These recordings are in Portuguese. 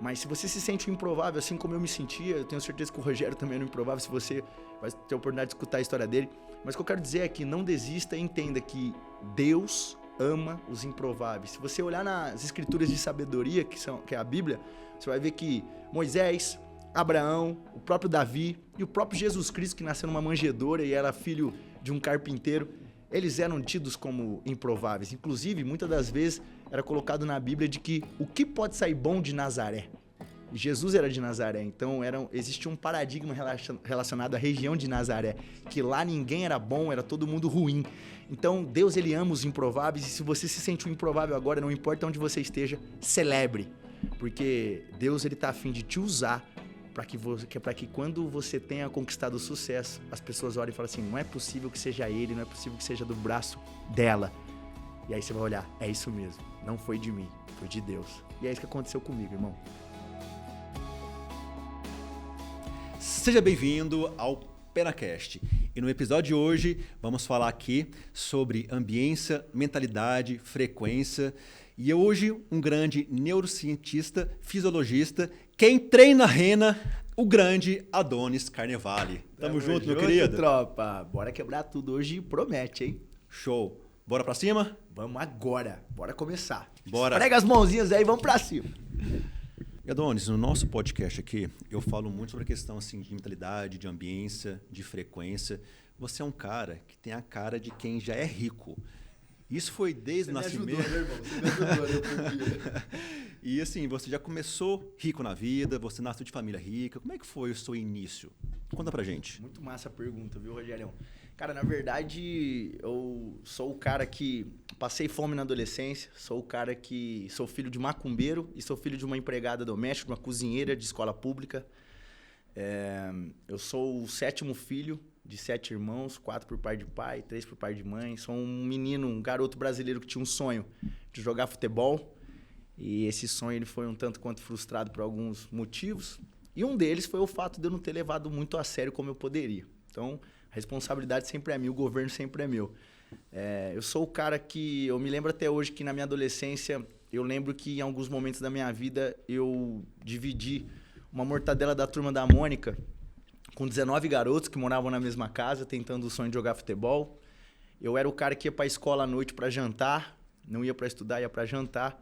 Mas se você se sente um improvável, assim como eu me sentia, eu tenho certeza que o Rogério também era um improvável, se você vai ter a oportunidade de escutar a história dele. Mas o que eu quero dizer é que não desista e entenda que Deus ama os improváveis. Se você olhar nas escrituras de sabedoria, que é a Bíblia, você vai ver que Moisés, Abraão, o próprio Davi e o próprio Jesus Cristo, que nasceu numa manjedoura e era filho de um carpinteiro, eles eram tidos como improváveis. Inclusive, muitas das vezes era colocado na Bíblia de que o que pode sair bom de Nazaré? Jesus era de Nazaré, então existia um paradigma relacionado à região de Nazaré, que lá ninguém era bom, era todo mundo ruim. Então, Deus, ele ama os improváveis, e se você se sente um improvável agora, não importa onde você esteja, celebre, porque Deus, ele tá a fim de te usar para que quando você tenha conquistado o sucesso, as pessoas olhem e falem assim, não é possível que seja ele, não é possível que seja do braço dela. E aí você vai olhar, é isso mesmo, não foi de mim, foi de Deus. E é isso que aconteceu comigo, irmão. Seja bem-vindo ao PenaCast. E no episódio de hoje vamos falar aqui sobre ambiência, mentalidade, frequência. E hoje um grande neurocientista, fisiologista, quem treina rena, o grande Adonis Carnevale. Tamo junto, meu querido. Tropa. Bora quebrar tudo hoje, promete, hein? Show. Bora pra cima? Vamos agora. Bora começar. Bora. Prega as mãozinhas aí, vamos pra cima. E Adonis, no nosso podcast aqui, eu falo muito sobre a questão assim, de mentalidade, de ambiência, de frequência. Você é um cara que tem a cara de quem já é rico. Isso foi desde o nascimento. Você me ajudou, né, irmão? E assim, você já começou rico na vida, você nasceu de família rica. Como é que foi o seu início? Conta pra gente. Muito massa a pergunta, viu, Rogério? Cara, na verdade, eu sou o cara que passei fome na adolescência, sou o cara que sou filho de macumbeiro e sou filho de uma empregada doméstica, uma cozinheira de escola pública. Eu sou o 7º filho de 7 irmãos, 4 por pai de pai, 3 por pai de mãe. Sou um menino, um garoto brasileiro que tinha um sonho de jogar futebol. E esse sonho ele foi um tanto quanto frustrado por alguns motivos. E um deles foi o fato de eu não ter levado muito a sério como eu poderia. Então, a responsabilidade sempre é minha, o governo sempre é meu. Eu sou o cara que... Eu me lembro até hoje que na minha adolescência, eu lembro que em alguns momentos da minha vida eu dividi uma mortadela da Turma da Mônica com 19 garotos que moravam na mesma casa, tentando o sonho de jogar futebol. Eu era o cara que ia pra escola à noite pra jantar, não ia pra estudar, ia pra jantar.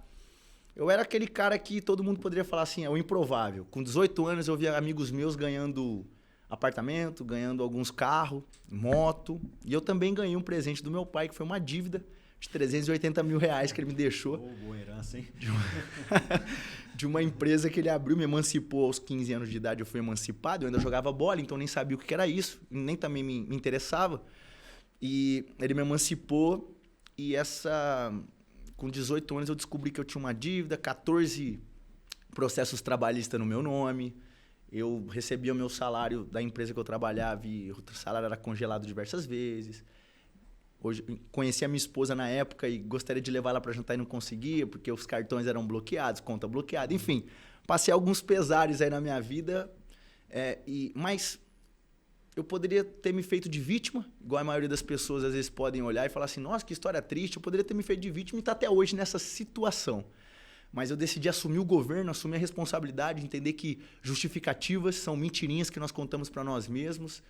Eu era aquele cara que todo mundo poderia falar assim, é o improvável. Com 18 anos eu via amigos meus ganhando apartamento, ganhando alguns carros, moto. E eu também ganhei um presente do meu pai, que foi uma dívida de 380 mil reais que ele me deixou. Boa herança, hein? De uma empresa que ele abriu, me emancipou aos 15 anos de idade, eu fui emancipado, eu ainda jogava bola, então nem sabia o que era isso, nem também me interessava. E ele me emancipou e com 18 anos eu descobri que eu tinha uma dívida, 14 processos trabalhistas no meu nome. Eu recebia o meu salário da empresa que eu trabalhava e o salário era congelado diversas vezes. Hoje, conheci a minha esposa na época e gostaria de levar ela para jantar e não conseguia, porque os cartões eram bloqueados, conta bloqueada. Enfim, passei alguns pesares aí na minha vida, mas eu poderia ter me feito de vítima, igual a maioria das pessoas às vezes podem olhar e falar assim, nossa, que história triste, eu poderia ter me feito de vítima e estar até hoje nessa situação. Mas eu decidi assumir o governo, assumir a responsabilidade, entender que justificativas são mentirinhas que nós contamos para nós mesmos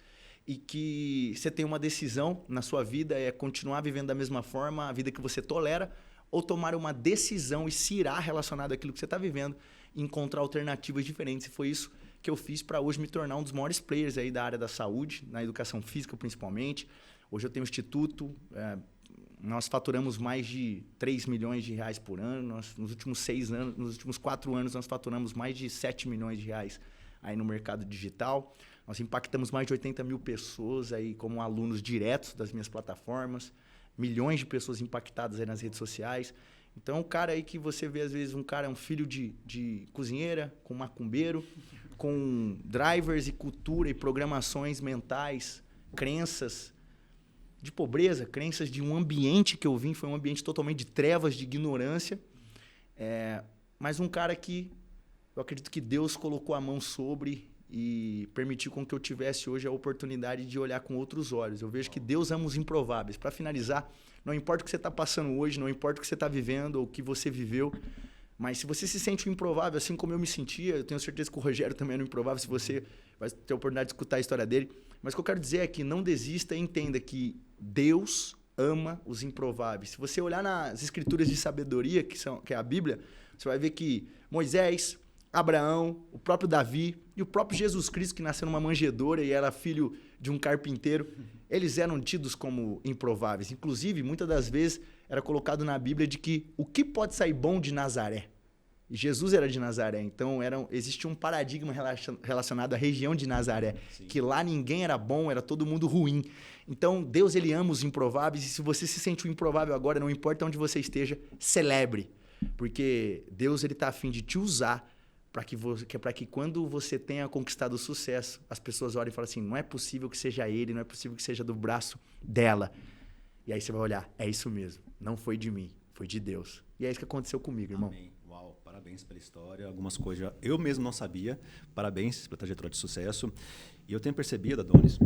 e que você tem uma decisão na sua vida, é continuar vivendo da mesma forma, a vida que você tolera, ou tomar uma decisão e se irá relacionado àquilo que você está vivendo e encontrar alternativas diferentes. E foi isso que eu fiz para hoje me tornar um dos maiores players aí da área da saúde, na educação física principalmente. Hoje eu tenho um instituto, nós faturamos mais de 3 milhões de reais por ano. Nos últimos 4 anos, nós faturamos mais de 7 milhões de reais aí no mercado digital. Nós impactamos mais de 80 mil pessoas aí como alunos diretos das minhas plataformas, milhões de pessoas impactadas aí nas redes sociais. Então, o cara aí que você vê, às vezes, um filho de cozinheira, com macumbeiro, com drivers e cultura e programações mentais, crenças de pobreza, crenças de um ambiente que eu vim, foi um ambiente totalmente de trevas, de ignorância, mas um cara que eu acredito que Deus colocou a mão sobre e permitiu com que eu tivesse hoje a oportunidade de olhar com outros olhos. Eu vejo que Deus ama os improváveis. Para finalizar, não importa o que você está passando hoje, não importa o que você está vivendo ou o que você viveu, Mas se você se sente um improvável, assim como eu me sentia, eu tenho certeza que o Rogério também era um improvável, se você vai ter a oportunidade de escutar a história dele. Mas o que eu quero dizer é que não desista e entenda que Deus ama os improváveis. Se você olhar nas escrituras de sabedoria, que é a Bíblia, você vai ver que Moisés, Abraão, o próprio Davi e o próprio Jesus Cristo, que nasceu numa manjedoura e era filho de um carpinteiro, eles eram tidos como improváveis. Inclusive, muitas das vezes era colocado na Bíblia de que o que pode sair bom de Nazaré? E Jesus era de Nazaré, então existia um paradigma relacionado à região de Nazaré, Sim. que lá ninguém era bom, era todo mundo ruim. Então, Deus ele ama os improváveis, e se você se sente um improvável agora, não importa onde você esteja, celebre, porque Deus está a fim de te usar para que quando você tenha conquistado o sucesso, as pessoas olhem e falem assim, não é possível que seja ele, não é possível que seja do braço dela. E aí você vai olhar, é isso mesmo, não foi de mim, foi de Deus. E é isso que aconteceu comigo, irmão. Amém. Uau, parabéns pela história, algumas coisas eu mesmo não sabia, parabéns pela trajetória de sucesso. E eu tenho percebido, Adonis,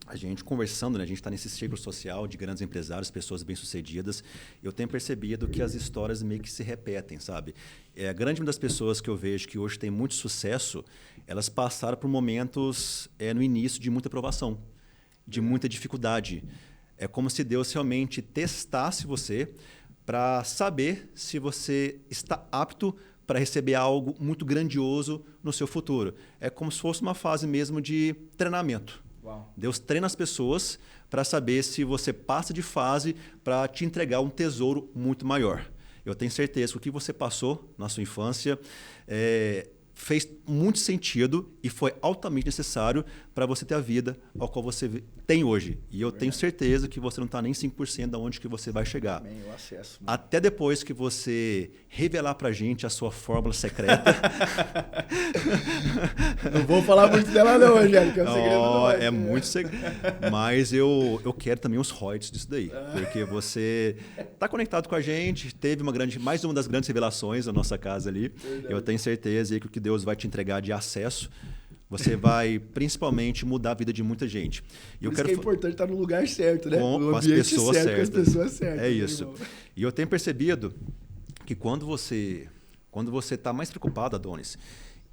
a gente conversando, né, a gente está nesse ciclo social de grandes empresários, pessoas bem-sucedidas, eu tenho percebido que as histórias meio que se repetem, sabe? A grande maioria das pessoas que eu vejo que hoje tem muito sucesso, elas passaram por momentos no início de muita provação, de muita dificuldade. É como se Deus realmente testasse você para saber se você está apto para receber algo muito grandioso no seu futuro. É como se fosse uma fase mesmo de treinamento. Uau. Deus treina as pessoas para saber se você passa de fase para te entregar um tesouro muito maior. Eu tenho certeza que o que você passou na sua infância fez muito sentido e foi altamente necessário para você ter a vida ao qual você tem hoje. E eu tenho certeza que você não está nem 5% de onde que você vai chegar. Amém, eu acesso. Mano. Até depois que você revelar para a gente a sua fórmula secreta. Não vou falar muito dela não, Rogério, que é um segredo. É muito segredo. Mas eu quero também os royalties disso daí. Porque você está conectado com a gente, teve mais uma das grandes revelações na nossa casa ali. Verdade. Eu tenho certeza que o que Deus vai te entregar de acesso, você vai principalmente mudar a vida de muita gente. Por isso que é importante estar no lugar certo, né? Com as pessoas certas. Com as pessoas certas. É isso. E eu tenho percebido que quando você está mais preocupado, Adonis,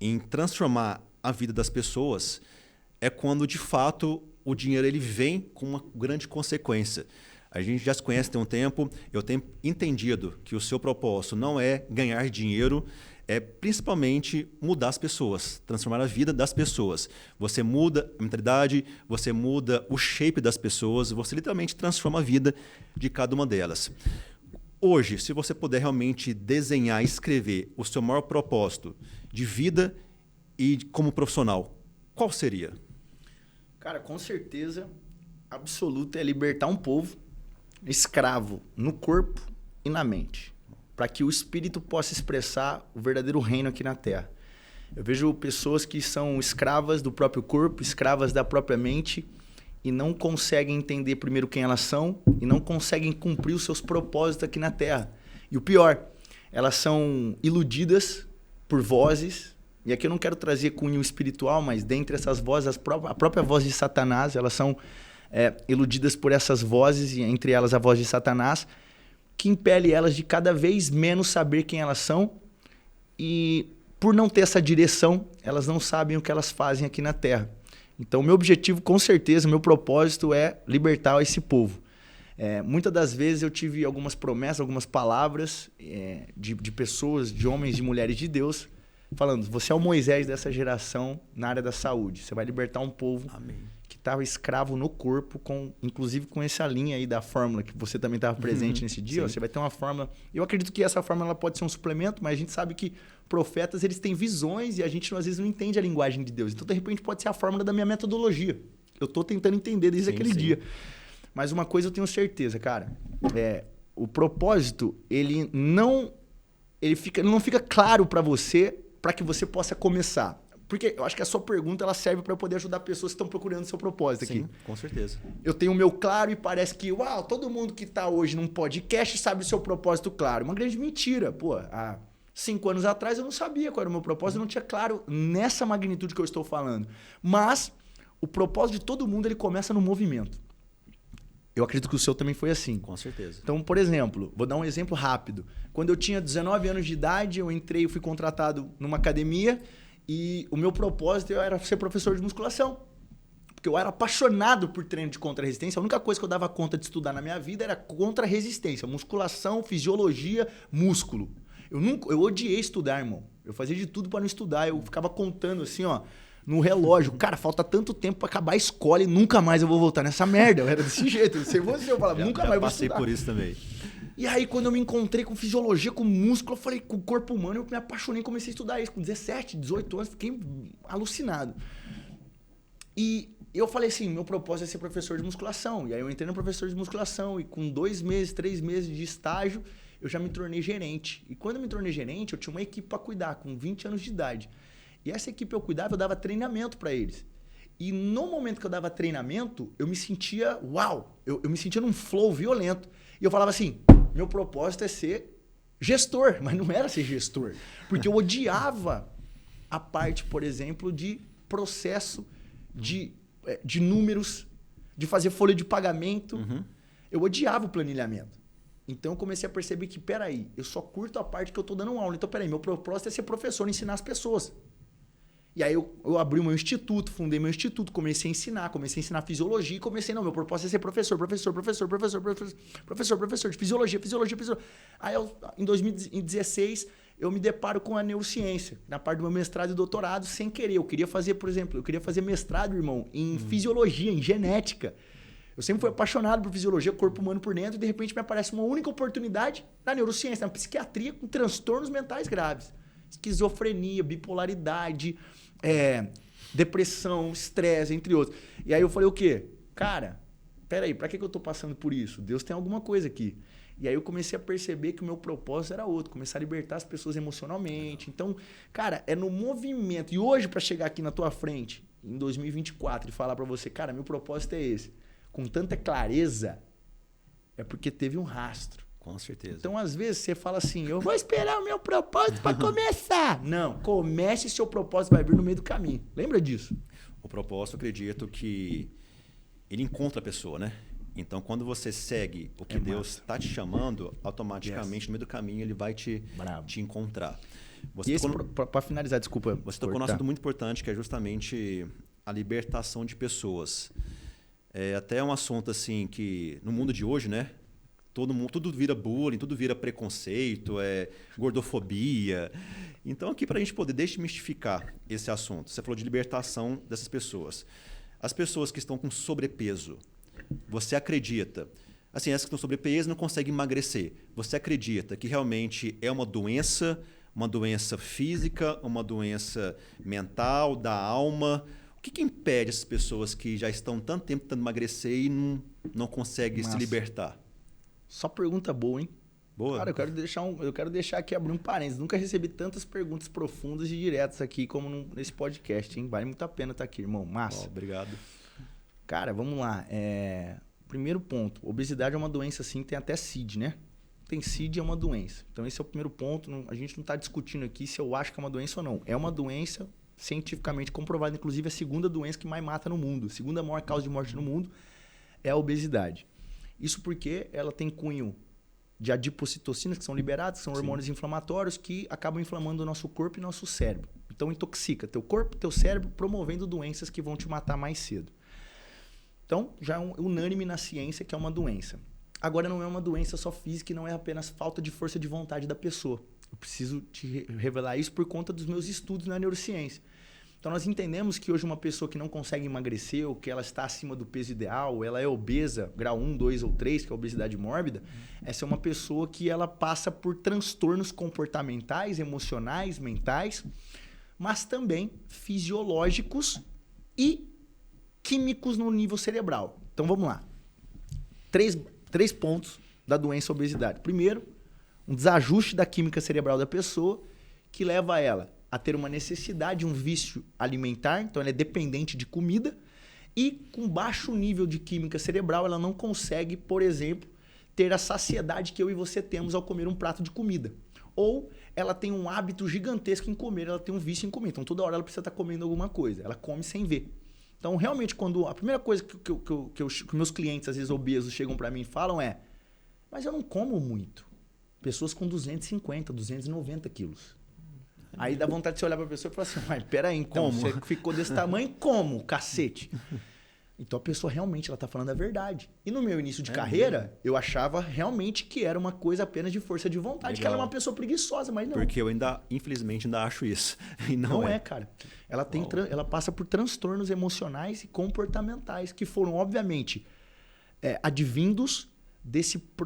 em transformar a vida das pessoas, é quando, de fato, o dinheiro ele vem com uma grande consequência. A gente já se conhece tem um tempo, eu tenho entendido que o seu propósito não é ganhar dinheiro, é principalmente mudar as pessoas, transformar a vida das pessoas. Você muda a mentalidade, você muda o shape das pessoas, você literalmente transforma a vida de cada uma delas. Hoje, se você puder realmente desenhar, escrever o seu maior propósito de vida e como profissional, qual seria? Cara, com certeza absoluta é libertar um povo escravo no corpo e na mente, para que o espírito possa expressar o verdadeiro reino aqui na Terra. Eu vejo pessoas que são escravas do próprio corpo, escravas da própria mente, e não conseguem entender primeiro quem elas são e não conseguem cumprir os seus propósitos aqui na Terra. E o pior, elas são iludidas por vozes, e aqui eu não quero trazer cunho espiritual, mas dentre essas vozes, a própria voz de Satanás, elas são iludidas por essas vozes, e entre elas a voz de Satanás, que impele elas de cada vez menos saber quem elas são, e por não ter essa direção, elas não sabem o que elas fazem aqui na Terra. Então, meu objetivo, com certeza, meu propósito é libertar esse povo. Muitas das vezes eu tive algumas promessas, algumas palavras de pessoas, de homens e mulheres de Deus, falando, você é o Moisés dessa geração na área da saúde. Você vai libertar um povo Amém. Que estava escravo no corpo, inclusive com essa linha aí da fórmula, que você também estava presente nesse dia. Ó, você vai ter uma fórmula. Eu acredito que essa fórmula ela pode ser um suplemento, mas a gente sabe que profetas eles têm visões e a gente às vezes não entende a linguagem de Deus. Então, de repente, pode ser a fórmula da minha metodologia. Eu estou tentando entender desde aquele dia. Mas uma coisa eu tenho certeza, cara. O propósito, ele não fica claro para você, para que você possa começar. Porque eu acho que a sua pergunta ela serve para eu poder ajudar pessoas que estão procurando seu propósito aqui. Sim, com certeza. Eu tenho o meu claro e parece que, todo mundo que está hoje num podcast sabe o seu propósito claro. Uma grande mentira. Pô, há 5 anos atrás eu não sabia qual era o meu propósito, eu não tinha claro nessa magnitude que eu estou falando. Mas o propósito de todo mundo ele começa no movimento. Eu acredito que o seu também foi assim. Com certeza. Então, por exemplo, vou dar um exemplo rápido. Quando eu tinha 19 anos de idade, eu fui contratado numa academia e o meu propósito era ser professor de musculação. Porque eu era apaixonado por treino de contra-resistência. A única coisa que eu dava conta de estudar na minha vida era contra-resistência. Musculação, fisiologia, músculo. Eu odiei estudar, irmão. Eu fazia de tudo para não estudar. Eu ficava contando assim, ó, no relógio. Cara, falta tanto tempo para acabar a escola e nunca mais eu vou voltar nessa merda. Eu era desse jeito. Não sei você, eu falava, nunca mais vou estudar. Passei por isso também. E aí, quando eu me encontrei com fisiologia, com músculo, eu falei, com o corpo humano, eu me apaixonei e comecei a estudar isso. Com 17, 18 anos, fiquei alucinado. E eu falei assim, meu propósito é ser professor de musculação. E aí eu entrei no professor de musculação e com 2 meses, 3 meses de estágio, eu já me tornei gerente. E quando eu me tornei gerente, eu tinha uma equipe para cuidar, com 20 anos de idade. E essa equipe eu cuidava, eu dava treinamento para eles. E no momento que eu dava treinamento, eu me sentia, uau, eu me sentia num flow violento. E eu falava assim, meu propósito é ser gestor, mas não era ser gestor. Porque eu odiava a parte, por exemplo, de processo, de números, de fazer folha de pagamento. Uhum. Eu odiava o planilhamento. Então eu comecei a perceber que, peraí, eu só curto a parte que eu estou dando aula. Então, peraí, meu propósito é ser professor, ensinar as pessoas. E aí eu abri o meu instituto, fundei meu instituto, comecei a ensinar fisiologia e comecei, não, meu propósito é ser professor de fisiologia. Aí em 2016 eu me deparo com a neurociência, na parte do meu mestrado e doutorado, sem querer. Eu queria fazer, por exemplo, mestrado, irmão, em fisiologia, em genética. Eu sempre fui apaixonado por fisiologia, corpo humano por dentro, e de repente me aparece uma única oportunidade na neurociência, na psiquiatria, com transtornos mentais graves. Esquizofrenia, bipolaridade, depressão, estresse, entre outros. E aí eu falei o quê? Cara, peraí, pra que eu tô passando por isso? Deus tem alguma coisa aqui. E aí eu comecei a perceber que o meu propósito era outro, começar a libertar as pessoas emocionalmente. Então, cara, é no movimento. E hoje, para chegar aqui na tua frente, em 2024, e falar para você, cara, meu propósito é esse, com tanta clareza, é porque teve um rastro. Com certeza. Então, às vezes, você fala assim, eu vou esperar o meu propósito para começar. Não, comece e seu propósito vai vir no meio do caminho. Lembra disso? O propósito, eu acredito que ele encontra a pessoa, né? Então, quando você segue o que Deus está te chamando, automaticamente, no meio do caminho, ele vai te encontrar. Para finalizar, desculpa. Você tocou num assunto muito importante, que é justamente a libertação de pessoas. É até um assunto assim que, no mundo de hoje, né? Tudo vira bullying, tudo vira preconceito, gordofobia. Então, aqui para a gente poder desmistificar esse assunto, você falou de libertação dessas pessoas. As pessoas que estão com sobrepeso, você acredita, assim, essas que estão sobrepeso não conseguem emagrecer, você acredita que realmente é uma doença física, uma doença mental, da alma? O que impede essas pessoas que já estão tanto tempo tentando emagrecer e não conseguem se libertar? Só pergunta boa, hein? Boa. Cara, eu quero deixar aqui, abrir um parênteses. Nunca recebi tantas perguntas profundas e diretas aqui como nesse podcast, hein? Vale muito a pena estar aqui, irmão. Massa. Obrigado. Cara, vamos lá. Primeiro ponto. Obesidade é uma doença, sim, tem até CID, né? Tem CID, é uma doença. Então, esse é o primeiro ponto. A gente não está discutindo aqui se eu acho que é uma doença ou não. É uma doença cientificamente comprovada. Inclusive, a segunda doença que mais mata no mundo. A segunda maior causa de morte no mundo é a obesidade. Isso porque ela tem cunho de adipocitocinas, que são liberadas, que são hormônios inflamatórios que acabam inflamando o nosso corpo e nosso cérebro. Então, intoxica teu corpo e teu cérebro, promovendo doenças que vão te matar mais cedo. Então, já é unânime na ciência que é uma doença. Agora, não é uma doença só física e não é apenas falta de força de vontade da pessoa. Eu preciso te revelar isso por conta dos meus estudos na neurociência. Então, nós entendemos que hoje uma pessoa que não consegue emagrecer ou que ela está acima do peso ideal, ela é obesa, grau 1, 2 ou 3, que é a obesidade mórbida, essa é uma pessoa que ela passa por transtornos comportamentais, emocionais, mentais, mas também fisiológicos e químicos no nível cerebral. Então, vamos lá. Três pontos da doença obesidade. Primeiro, um desajuste da química cerebral da pessoa que leva ela a ter uma necessidade, um vício alimentar, então ela é dependente de comida, e com baixo nível de química cerebral ela não consegue, por exemplo, ter a saciedade que eu e você temos ao comer um prato de comida. Ou ela tem um hábito gigantesco em comer, ela tem um vício em comer, então toda hora ela precisa estar comendo alguma coisa, ela come sem ver. Então, realmente, quando a primeira coisa que meus clientes, às vezes obesos, chegam para mim e falam é: mas eu não como muito. Pessoas com 250, 290 quilos. Aí dá vontade de você olhar para a pessoa e falar assim: mas peraí, então, como? você ficou desse tamanho, como? Cacete. Então a pessoa realmente ela tá falando a verdade. E no meu início de carreira, eu achava realmente que era uma coisa apenas de força de vontade, que ela é uma pessoa preguiçosa, mas não. Porque eu infelizmente, ainda acho isso. E não é, cara. Ela passa por transtornos emocionais e comportamentais que foram, obviamente, advindos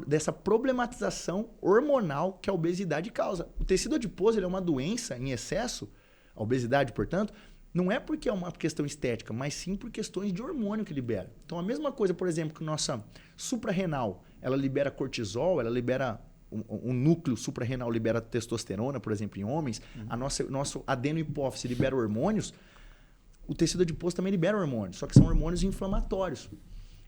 dessa problematização hormonal que a obesidade causa. O tecido adiposo ele é uma doença em excesso, a obesidade, portanto, não é porque é uma questão estética, mas sim por questões de hormônio que libera. Então, a mesma coisa, por exemplo, que nossa suprarrenal, ela libera cortisol, ela libera... O núcleo suprarrenal libera testosterona, por exemplo, em homens. Nosso adeno-hipófise libera hormônios. O tecido adiposo também libera hormônios, só que são hormônios inflamatórios.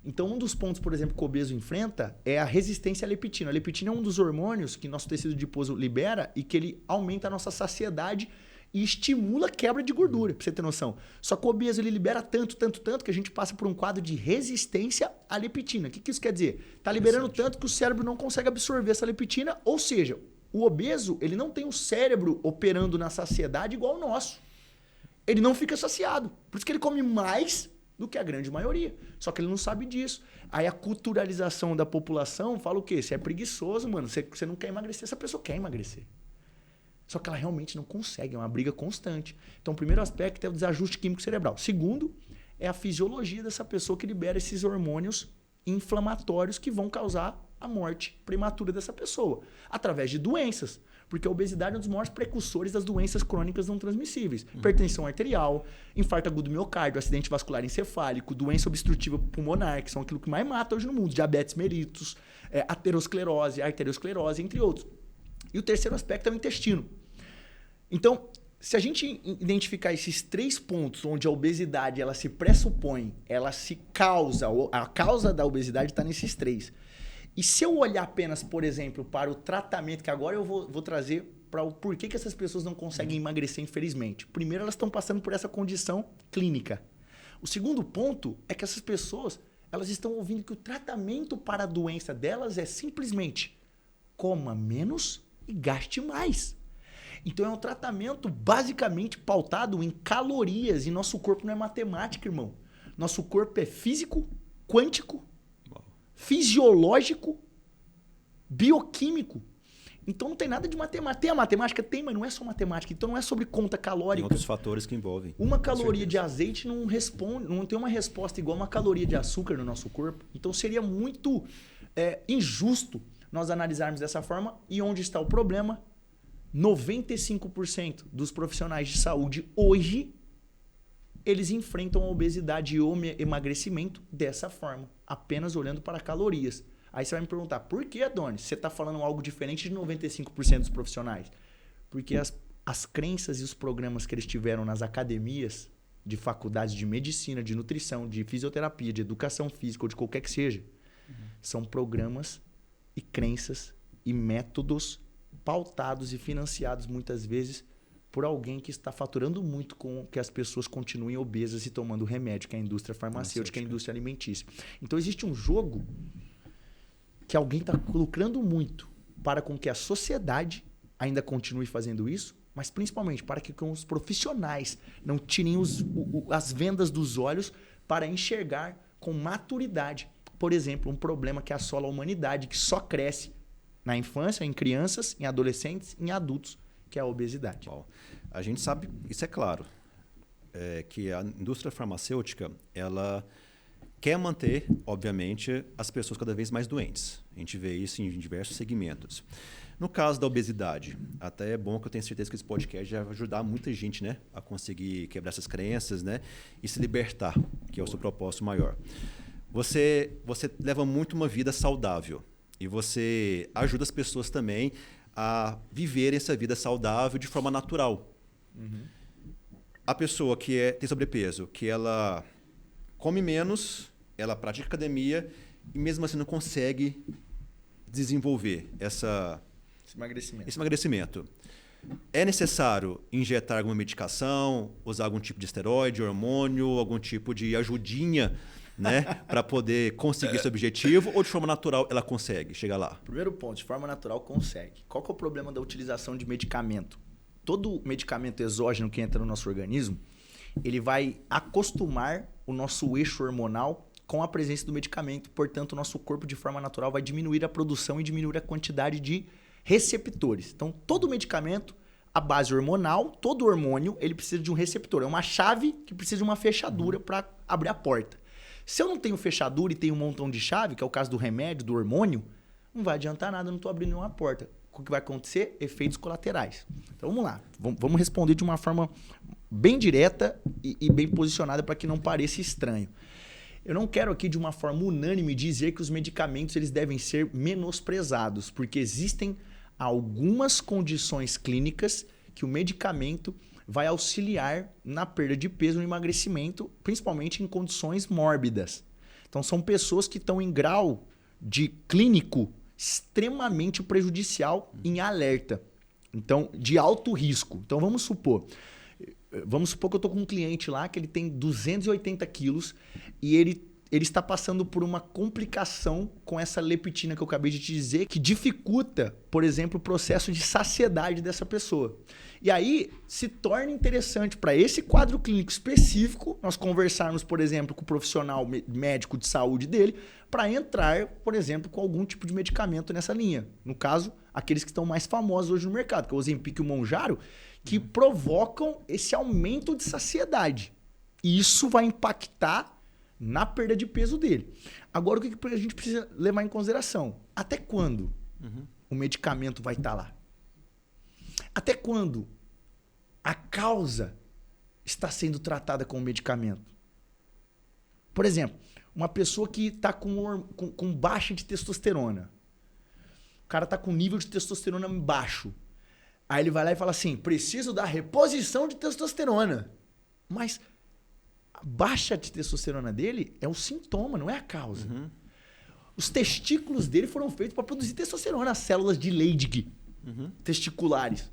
Então, um dos pontos, por exemplo, que o obeso enfrenta é a resistência à leptina. A leptina é um dos hormônios que nosso tecido adiposo libera e que ele aumenta a nossa saciedade e estimula a quebra de gordura, pra você ter noção. Só que o obeso ele libera tanto que a gente passa por um quadro de resistência à leptina. O que isso quer dizer? Tá liberando tanto que o cérebro não consegue absorver essa leptina, ou seja, o obeso ele não tem o cérebro operando na saciedade igual o nosso. Ele não fica saciado. Por isso que ele come mais do que a grande maioria. Só que ele não sabe disso. Aí a culturalização da população fala o quê? Você é preguiçoso, mano. Você não quer emagrecer. Essa pessoa quer emagrecer. Só que ela realmente não consegue, é uma briga constante. Então, o primeiro aspecto é o desajuste químico cerebral. Segundo, é a fisiologia dessa pessoa que libera esses hormônios inflamatórios que vão causar a morte prematura dessa pessoa, através de doenças. Porque a obesidade é um dos maiores precursores das doenças crônicas não transmissíveis. Hipertensão arterial, infarto agudo do miocárdio, acidente vascular encefálico, doença obstrutiva pulmonar, que são aquilo que mais mata hoje no mundo, diabetes mellitus, aterosclerose, arteriosclerose, entre outros. E o terceiro aspecto é o intestino. Então, se a gente identificar esses 3 pontos onde a obesidade ela se pressupõe, ela se causa, a causa da obesidade está nesses 3. E se eu olhar apenas, por exemplo, para o tratamento, que agora eu vou trazer para o porquê que essas pessoas não conseguem emagrecer, infelizmente. Primeiro, elas estão passando por essa condição clínica. O segundo ponto é que essas pessoas elas estão ouvindo que o tratamento para a doença delas é simplesmente coma menos e gaste mais. Então é um tratamento basicamente pautado em calorias e nosso corpo não é matemática, irmão. Nosso corpo é físico, quântico, fisiológico, bioquímico. Então não tem nada de matemática. Tem a matemática? Tem, mas não é só matemática. Então não é sobre conta calórica. Tem outros fatores que envolvem. Uma caloria de azeite não tem uma resposta igual a uma caloria de açúcar no nosso corpo. Então seria muito injusto nós analisarmos dessa forma. E onde está o problema? 95% dos profissionais de saúde hoje, eles enfrentam a obesidade e o emagrecimento dessa forma, apenas olhando para calorias. Aí você vai me perguntar, por que, Adonis? Você está falando algo diferente de 95% dos profissionais? Porque as crenças e os programas que eles tiveram nas academias de faculdades de medicina, de nutrição, de fisioterapia, de educação física ou de qualquer que seja, são programas e crenças e métodos pautados e financiados muitas vezes por alguém que está faturando muito com que as pessoas continuem obesas e tomando remédio, que é a indústria farmacêutica, a indústria alimentícia. Então existe um jogo que alguém está lucrando muito para com que a sociedade ainda continue fazendo isso, mas principalmente para que os profissionais não tirem as vendas dos olhos para enxergar com maturidade, por exemplo, um problema que assola a humanidade, que só cresce na infância, em crianças, em adolescentes, em adultos, que é a obesidade. Bom, a gente sabe, isso é claro, que a indústria farmacêutica, ela quer manter, obviamente, as pessoas cada vez mais doentes. A gente vê isso em diversos segmentos. No caso da obesidade, até é bom que eu tenho certeza que esse podcast já vai ajudar muita gente, né, a conseguir quebrar essas crenças, né, e se libertar, que é o seu propósito maior. Você leva muito uma vida saudável. E você ajuda as pessoas também a viverem essa vida saudável de forma natural. A pessoa que tem sobrepeso, que ela come menos, ela pratica academia e mesmo assim não consegue desenvolver esse emagrecimento. É necessário injetar alguma medicação, usar algum tipo de esteroide, hormônio, algum tipo de ajudinha, né, para poder conseguir esse objetivo, ou de forma natural ela consegue chegar lá? Primeiro ponto, de forma natural consegue. Qual que é o problema da utilização de medicamento? Todo medicamento exógeno que entra no nosso organismo, ele vai acostumar o nosso eixo hormonal com a presença do medicamento. Portanto, o nosso corpo, de forma natural, vai diminuir a produção e diminuir a quantidade de receptores. Então, todo medicamento, a base hormonal, todo hormônio, ele precisa de um receptor. É uma chave que precisa de uma fechadura para abrir a porta. Se eu não tenho fechadura e tenho um montão de chave, que é o caso do remédio, do hormônio, não vai adiantar nada, eu não estou abrindo nenhuma porta. O que vai acontecer? Efeitos colaterais. Então vamos lá, vamos responder de uma forma bem direta e bem posicionada para que não pareça estranho. Eu não quero aqui de uma forma unânime dizer que os medicamentos eles devem ser menosprezados, porque existem algumas condições clínicas que o medicamento vai auxiliar na perda de peso, no emagrecimento, principalmente em condições mórbidas. Então, são pessoas que estão em grau de clínico extremamente prejudicial em alerta. Então, de alto risco. Então, vamos supor que eu estou com um cliente lá que ele tem 280 quilos e ele está passando por uma complicação com essa leptina que eu acabei de te dizer, que dificulta, por exemplo, o processo de saciedade dessa pessoa. E aí se torna interessante para esse quadro clínico específico nós conversarmos, por exemplo, com o profissional médico de saúde dele para entrar, por exemplo, com algum tipo de medicamento nessa linha. No caso, aqueles que estão mais famosos hoje no mercado, que é o Ozempic e o Mounjaro, que provocam esse aumento de saciedade. E isso vai impactar na perda de peso dele. Agora, o que a gente precisa levar em consideração? Até quando o medicamento vai estar lá? Até quando a causa está sendo tratada com o medicamento? Por exemplo, uma pessoa que está com baixa de testosterona. O cara está com nível de testosterona baixo. Aí ele vai lá e fala assim, preciso da reposição de testosterona. Mas a baixa de testosterona dele é o sintoma, não é a causa. Os testículos dele foram feitos para produzir testosterona, as células de Leydig testiculares.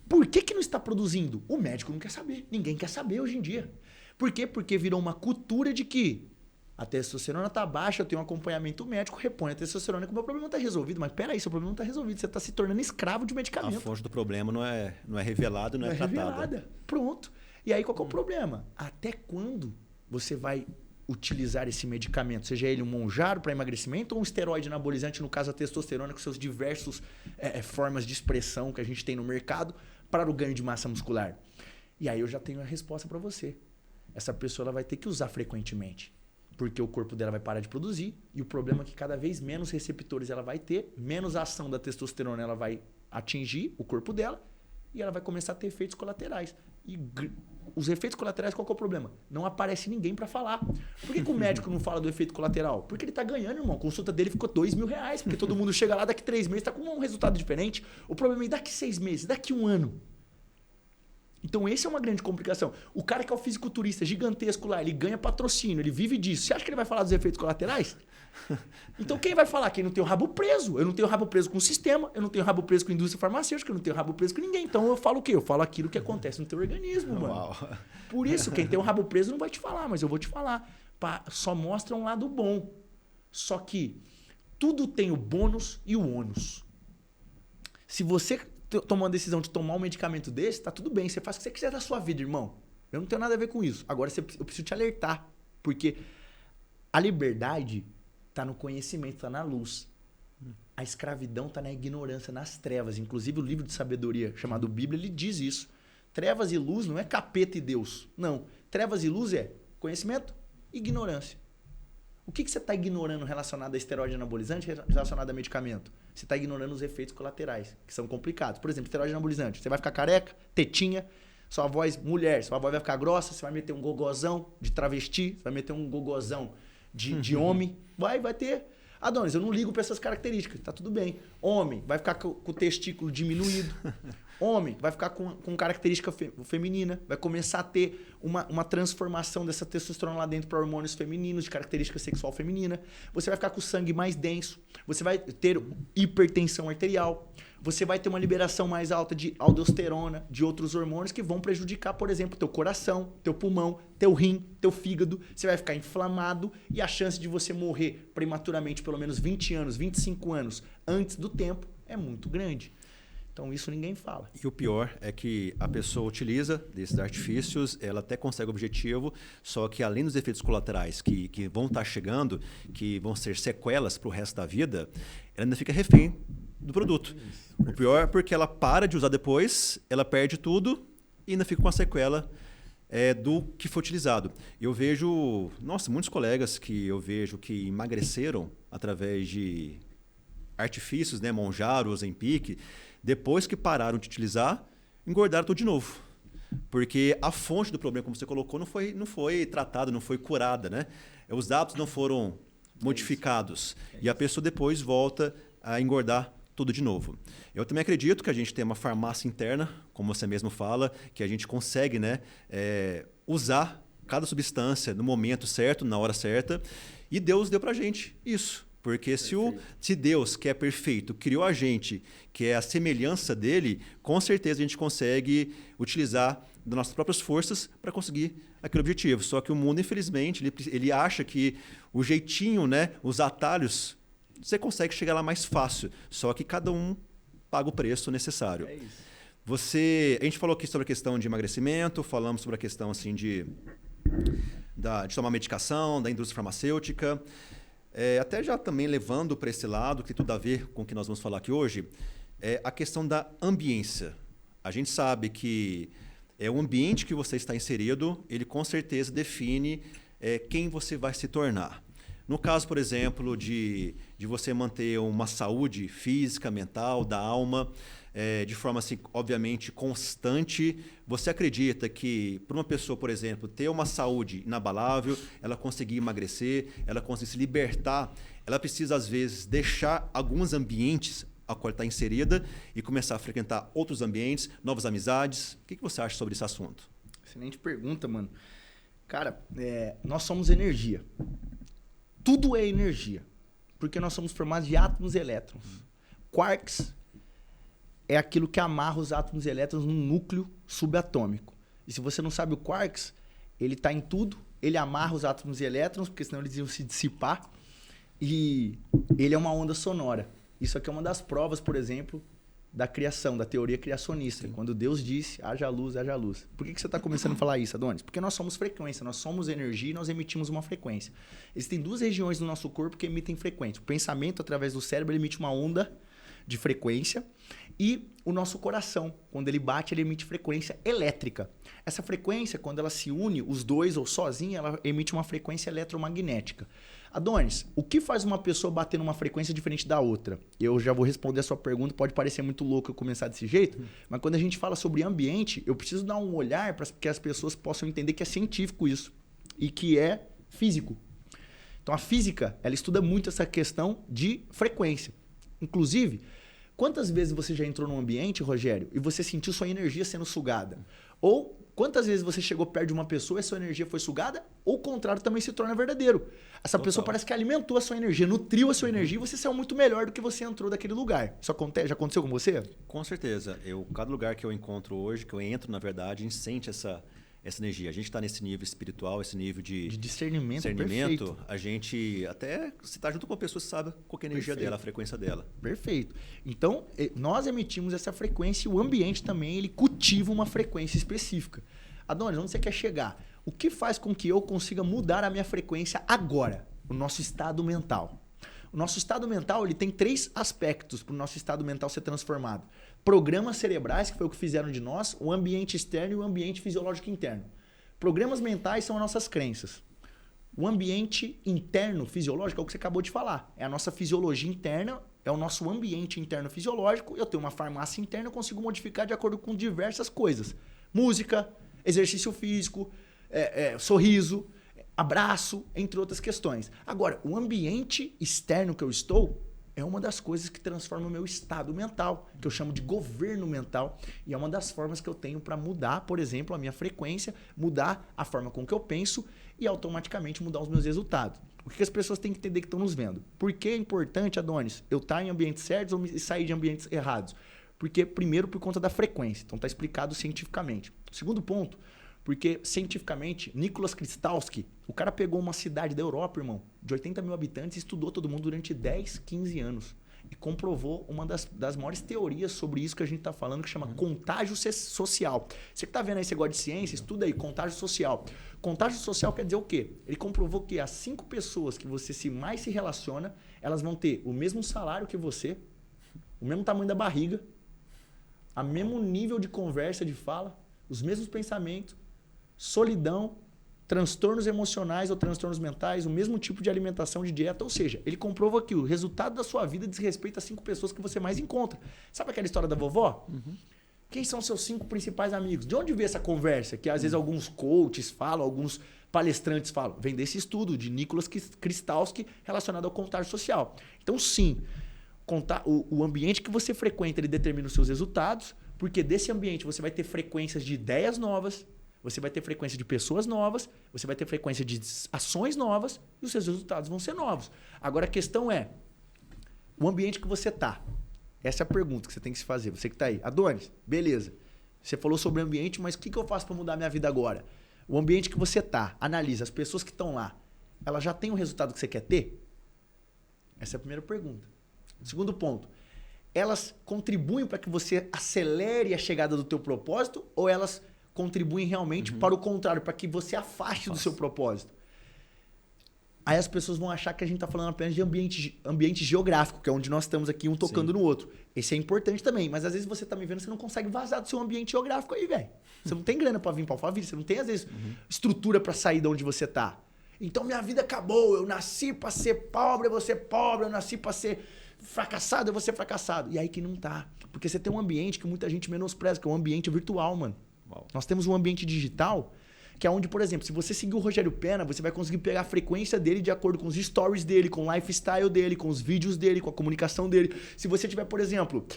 Por que não está produzindo? O médico não quer saber. Ninguém quer saber hoje em dia. Por quê? Porque virou uma cultura de que a testosterona está baixa, eu tenho um acompanhamento médico, repõe a testosterona que o meu problema está resolvido. Mas peraí, seu problema não está resolvido. Você está se tornando escravo de medicamento. A fonte do problema não é revelada, não é tratada. Revelada. Pronto. E aí qual que é o problema? Até quando você vai utilizar esse medicamento? Seja ele um Mounjaro para emagrecimento ou um esteroide anabolizante, no caso a testosterona, com seus diversos formas de expressão que a gente tem no mercado para o ganho de massa muscular. E aí eu já tenho a resposta para você. Essa pessoa ela vai ter que usar frequentemente, porque o corpo dela vai parar de produzir e o problema é que cada vez menos receptores ela vai ter, menos ação da testosterona ela vai atingir o corpo dela e ela vai começar a ter efeitos colaterais. E os efeitos colaterais, qual que é o problema? Não aparece ninguém para falar. Por que o médico não fala do efeito colateral? Porque ele tá ganhando, irmão. A consulta dele ficou R$2.000, porque todo mundo chega lá, daqui 3 meses tá com um resultado diferente. O problema é daqui 6 meses, daqui 1 ano. Então, essa é uma grande complicação. O cara que é o fisiculturista gigantesco lá, ele ganha patrocínio, ele vive disso. Você acha que ele vai falar dos efeitos colaterais? Então, quem vai falar? Quem não tem o rabo preso. Eu não tenho rabo preso com o sistema, eu não tenho rabo preso com a indústria farmacêutica, eu não tenho rabo preso com ninguém. Então, eu falo o quê? Eu falo aquilo que acontece no teu organismo, mano. Uau. Por isso, quem tem o rabo preso não vai te falar, mas eu vou te falar. Só mostra um lado bom. Só que tudo tem o bônus e o ônus. Se você tomar uma decisão de tomar um medicamento desse, tá tudo bem. Você faz o que você quiser da sua vida, irmão. Eu não tenho nada a ver com isso. Agora, eu preciso te alertar. Porque a liberdade tá no conhecimento, tá na luz. A escravidão tá na ignorância, nas trevas. Inclusive, o livro de sabedoria chamado Bíblia, ele diz isso. Trevas e luz não é capeta e Deus. Não. Trevas e luz é conhecimento e ignorância. O que você está ignorando relacionado a esteroide anabolizante, relacionado a medicamento? Você está ignorando os efeitos colaterais, que são complicados. Por exemplo, esteroide anabolizante. Você vai ficar careca, tetinha, sua voz mulher, sua voz vai ficar grossa, você vai meter um gogozão de travesti, você vai meter um gogozão de homem. Vai ter. Adonis, eu não ligo para essas características, tá tudo bem. Homem, vai ficar com o testículo diminuído. Homem vai ficar com característica feminina, vai começar a ter uma transformação dessa testosterona lá dentro para hormônios femininos, de característica sexual feminina. Você vai ficar com o sangue mais denso, você vai ter hipertensão arterial, você vai ter uma liberação mais alta de aldosterona, de outros hormônios que vão prejudicar, por exemplo, teu coração, teu pulmão, teu rim, teu fígado. Você vai ficar inflamado e a chance de você morrer prematuramente, pelo menos 20 anos, 25 anos antes do tempo, é muito grande. Então, isso ninguém fala. E o pior é que a pessoa utiliza desses artifícios, ela até consegue o objetivo, só que além dos efeitos colaterais que vão estar chegando, que vão ser sequelas para o resto da vida, ela ainda fica refém do produto. O pior é porque ela para de usar depois, ela perde tudo e ainda fica com a sequela do que foi utilizado. Eu vejo, muitos colegas que eu vejo que emagreceram através de artifícios, né, Mounjaro, Ozempic, depois que pararam de utilizar, engordaram tudo de novo. Porque a fonte do problema, como você colocou, não foi tratada, não foi curada, né? Os hábitos não foram modificados. E a pessoa depois volta a engordar tudo de novo. Eu também acredito que a gente tem uma farmácia interna, como você mesmo fala, que a gente consegue, né, usar cada substância no momento certo, na hora certa. E Deus deu pra gente isso. Porque se Deus, que é perfeito, criou a gente, que é a semelhança dele, com certeza a gente consegue utilizar das nossas próprias forças para conseguir aquele objetivo. Só que o mundo, infelizmente, ele acha que o jeitinho, né, os atalhos, você consegue chegar lá mais fácil. Só que cada um paga o preço necessário. É isso. A gente falou aqui sobre a questão de emagrecimento, falamos sobre a questão assim, de tomar medicação, da indústria farmacêutica. Até já também levando para esse lado, que tem tudo a ver com o que nós vamos falar aqui hoje, a questão da ambiência. A gente sabe que o ambiente que você está inserido, ele com certeza define quem você vai se tornar. No caso, por exemplo, de você manter uma saúde física, mental, da alma, de forma, assim, obviamente, constante, você acredita que, para uma pessoa, por exemplo, ter uma saúde inabalável, ela conseguir emagrecer, ela conseguir se libertar, ela precisa, às vezes, deixar alguns ambientes a qual está inserida e começar a frequentar outros ambientes, novas amizades? O que você acha sobre esse assunto? Excelente pergunta, mano. Cara, nós somos energia. Tudo é energia, porque nós somos formados de átomos e elétrons. Quarks é aquilo que amarra os átomos e elétrons num núcleo subatômico. E se você não sabe o quarks, ele está em tudo, ele amarra os átomos e elétrons, porque senão eles iam se dissipar, e ele é uma onda sonora. Isso aqui é uma das provas, por exemplo, da criação, da teoria criacionista. Sim. Quando Deus disse, haja luz, haja luz. Por que você está começando a falar isso, Adonis? Porque nós somos frequência, nós somos energia e nós emitimos uma frequência. Existem duas regiões no nosso corpo que emitem frequência. O pensamento, através do cérebro, ele emite uma onda de frequência e o nosso coração, quando ele bate, ele emite frequência elétrica. Essa frequência, quando ela se une, os dois ou sozinha, ela emite uma frequência eletromagnética. Adonis, o que faz uma pessoa bater numa frequência diferente da outra? Eu já vou responder a sua pergunta, pode parecer muito louco eu começar desse jeito, mas quando a gente fala sobre ambiente, eu preciso dar um olhar para que as pessoas possam entender que é científico isso e que é físico. Então a física, ela estuda muito essa questão de frequência. Inclusive, quantas vezes você já entrou num ambiente, Rogério, e você sentiu sua energia sendo sugada? Ou quantas vezes você chegou perto de uma pessoa e sua energia foi sugada? Ou o contrário também se torna verdadeiro. Essa pessoa parece que alimentou a sua energia, nutriu a sua energia e você saiu muito melhor do que você entrou daquele lugar. Isso acontece? Já aconteceu com você? Com certeza. Cada lugar que eu encontro hoje, que eu entro, na verdade, a gente sente essa energia. A gente está nesse nível espiritual, esse nível de discernimento. Perfeito. A gente até, se está junto com uma pessoa, sabe qual que é a energia dela, a frequência dela. Perfeito. Então, nós emitimos essa frequência e o ambiente também, ele cultiva uma frequência específica. Adonis, onde você quer chegar? O que faz com que eu consiga mudar a minha frequência agora? O nosso estado mental. O nosso estado mental, ele tem 3 aspectos para o nosso estado mental ser transformado. Programas cerebrais, que foi o que fizeram de nós, o ambiente externo e o ambiente fisiológico interno. Programas mentais são as nossas crenças. O ambiente interno fisiológico é o que você acabou de falar. É a nossa fisiologia interna, é o nosso ambiente interno fisiológico. Eu tenho uma farmácia interna, eu consigo modificar de acordo com diversas coisas. Música, exercício físico, sorriso, abraço, entre outras questões. Agora, o ambiente externo que eu estou é uma das coisas que transforma o meu estado mental, que eu chamo de governo mental. E é uma das formas que eu tenho para mudar, por exemplo, a minha frequência, mudar a forma com que eu penso e automaticamente mudar os meus resultados. O que as pessoas têm que entender que estão nos vendo? Por que é importante, Adonis, eu estar em ambientes certos ou sair de ambientes errados? Porque, primeiro, por conta da frequência. Então, está explicado cientificamente. Segundo ponto, porque, cientificamente, Nicholas Kristowski, o cara pegou uma cidade da Europa, irmão, de 80 mil habitantes e estudou todo mundo durante 10, 15 anos. E comprovou uma das maiores teorias sobre isso que a gente está falando, que chama contágio social. Você que está vendo aí, você gosta de ciência, estuda aí, contágio social. Contágio social quer dizer o quê? Ele comprovou que as 5 pessoas que você mais se relaciona, elas vão ter o mesmo salário que você, o mesmo tamanho da barriga, o mesmo nível de conversa, de fala, os mesmos pensamentos, solidão, transtornos emocionais ou transtornos mentais, o mesmo tipo de alimentação, de dieta. Ou seja, ele comprova que o resultado da sua vida diz respeito às 5 pessoas que você mais encontra. Sabe aquela história da vovó? Quem são seus 5 principais amigos? De onde veio essa conversa? Que às vezes alguns coaches falam, alguns palestrantes falam. Vem desse estudo de Nicholas Kristowski relacionado ao contágio social. Então, sim, o ambiente que você frequenta, ele determina os seus resultados, porque desse ambiente você vai ter frequências de ideias novas, você vai ter frequência de pessoas novas, você vai ter frequência de ações novas e os seus resultados vão ser novos. Agora a questão é, o ambiente que você está. Essa é a pergunta que você tem que se fazer. Você que está aí. Adonis, beleza. Você falou sobre o ambiente, mas o que eu faço para mudar a minha vida agora? O ambiente que você está, analisa. As pessoas que estão lá, elas já têm o resultado que você quer ter? Essa é a primeira pergunta. Segundo ponto, elas contribuem para que você acelere a chegada do teu propósito ou elas contribuem realmente para o contrário, para que você afaste do seu propósito? Aí as pessoas vão achar que a gente está falando apenas de ambiente geográfico, que é onde nós estamos aqui um tocando no outro. Esse é importante também, mas às vezes você está me vendo, você não consegue vazar do seu ambiente geográfico aí, velho. Você não tem grana para vir para Alphaville, você não tem às vezes estrutura para sair de onde você está. Então minha vida acabou, eu nasci para ser pobre, eu vou ser pobre, eu nasci para ser fracassado, eu vou ser fracassado. E aí que não tá. Porque você tem um ambiente que muita gente menospreza, que é um ambiente virtual, mano. Uau. Nós temos um ambiente digital que é onde, por exemplo, se você seguir o Rogério Pena, você vai conseguir pegar a frequência dele de acordo com os stories dele, com o lifestyle dele, com os vídeos dele, com a comunicação dele. Se você tiver, por exemplo,